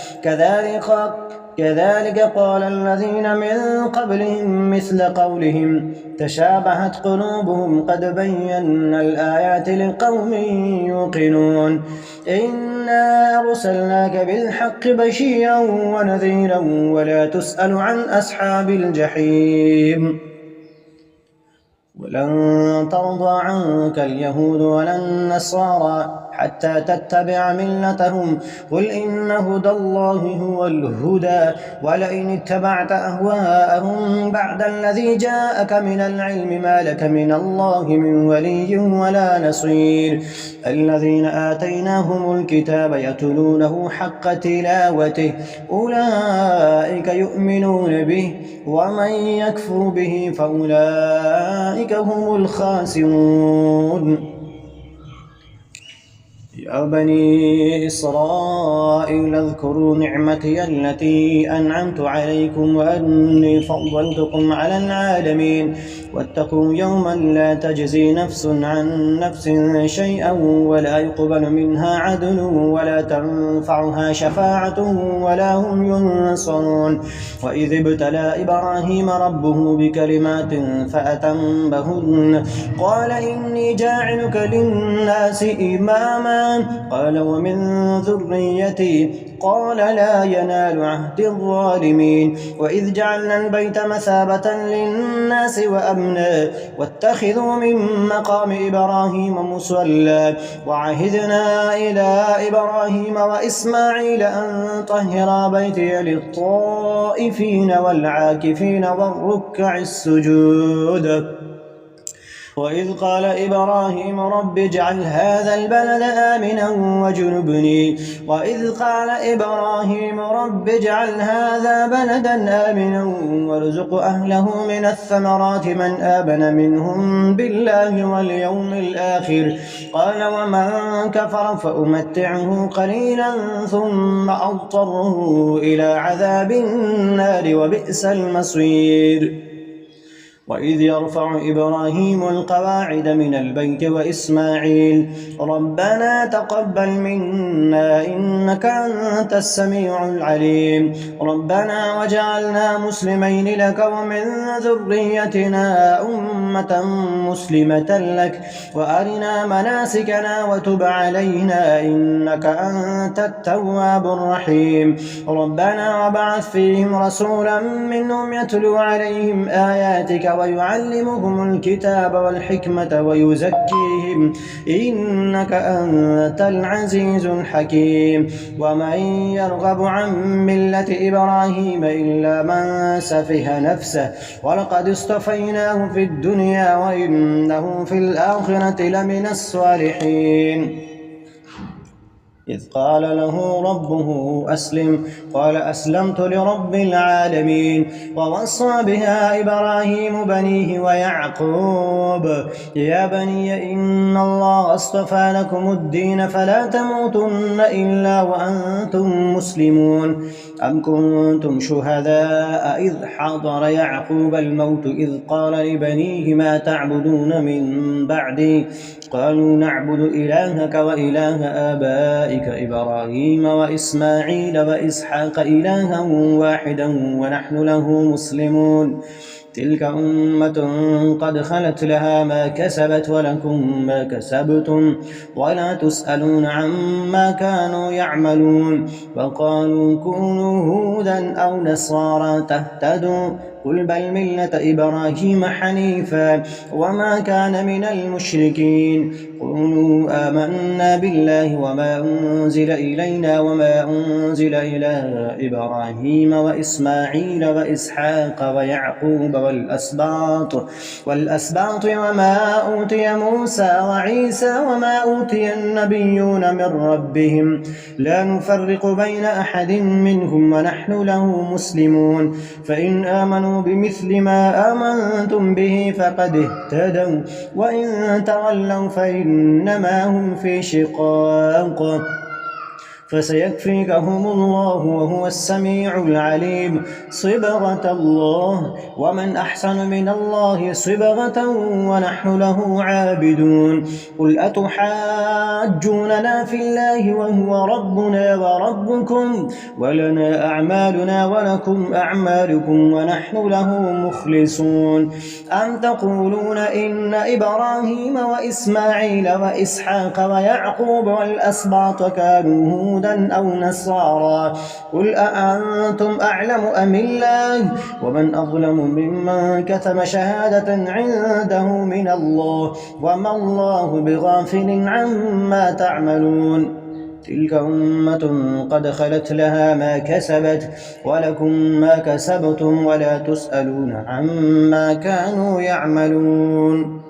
كذلك قال الذين من قبلهم مثل قولهم تشابهت قلوبهم قد بينا الآيات لقوم يوقنون إنا أرسلناك بالحق بشيرا ونذيرا ولا تسأل عن أصحاب الجحيم ولن ترضى عنك اليهود ولا النصارى حتى تتبع ملتهم قل إن هدى الله هو الهدى ولئن اتبعت أهواءهم بعد الذي جاءك من العلم ما لك من الله من ولي ولا نصير الذين آتيناهم الكتاب يتلونه حق تلاوته أولئك يؤمنون به ومن يكفر به فأولئك هم الخاسرون يا بني إسرائيل اذكروا نعمتي التي أنعمت عليكم وأني فضلتكم على العالمين واتقوا يوما لا تجزي نفس عن نفس شيئا ولا يقبل منها عدل ولا تنفعها شفاعة ولا هم ينصرون وإذ ابتلى إبراهيم ربه بكلمات فأتمهن قال إني جاعلك للناس إماما قال ومن ذريتي قال لا ينال عهد الظالمين وإذ جعلنا البيت مثابة للناس وأمنا واتخذوا من مقام إبراهيم مصلى وعهدنا إلى إبراهيم وإسماعيل أن طهرا بيتي للطائفين والعاكفين والركع السجود وإذ قال إبراهيم رب اجعل هذا البلد آمنا وارزق أهله من الثمرات من آمن منهم بالله واليوم الآخر قال ومن كفر فأمتعه قليلا ثم أضطره إلى عذاب النار وبئس المصير وإذ يرفع إبراهيم القواعد من البيت وإسماعيل ربنا تقبل منا إنك أنت السميع العليم ربنا وجعلنا مسلمين لك ومن ذريتنا أمة مسلمة لك وأرنا مناسكنا وتب علينا إنك أنت التواب الرحيم ربنا وابعث فيهم رسولا منهم يتلو عليهم آياتك ويعلمهم الكتاب والحكمة ويزكيهم إنك أنت العزيز الحكيم ومن يرغب عن ملة إبراهيم إلا من سفه نفسه ولقد اصطفيناه في الدنيا وإنه في الآخرة لمن الصالحين إذ قال له ربه أسلم قال أسلمت لرب العالمين ووصى بها إبراهيم بنيه ويعقوب يا بني إن الله اصطفى لكم الدين فلا تموتن إلا وأنتم مسلمون أم كنتم شهداء إذ حضر يعقوب الموت إذ قال لبنيه ما تعبدون من بعدي قالوا نعبد إلهك وإله آبائك إبراهيم وإسماعيل وإسحاق إلها واحدا ونحن له مسلمون تلك أمة قد خلت لها ما كسبت ولكم ما كسبتم ولا تسألون عما كانوا يعملون وقالوا كونوا هودا أو نصارى تهتدوا قل بل ملة إبراهيم حنيفا وما كان من المشركين قولوا آمنا بالله وما أنزل إلينا وما أنزل إلى إبراهيم وإسماعيل وإسحاق ويعقوب والأسباط وما أوتي موسى وعيسى وما أوتي النبيون من ربهم لا نفرق بين أحد منهم ونحن له مسلمون فإن آمنوا بمثل ما آمنتم به فقد اهتدوا وإن تولوا فإنما هم في شقاق فسيكفيكهم الله وهو السميع العليم صبغة الله ومن أحسن من الله صبغة ونحن له عابدون قل أتحاجوننا في الله وهو ربنا وربكم ولنا أعمالنا ولكم أعمالكم ونحن له مخلصون أم تقولون إن إبراهيم وإسماعيل وإسحاق ويعقوب والأسباط كانوا هودا أو نصارى قل أأنتم أعلم أم الله ومن أظلم ممن كتم شهادة عنده من الله وما الله بغافل عما تعملون تلك أمة قد خلت لها ما كسبت ولكم ما كسبتم ولا تسألون عما كانوا يعملون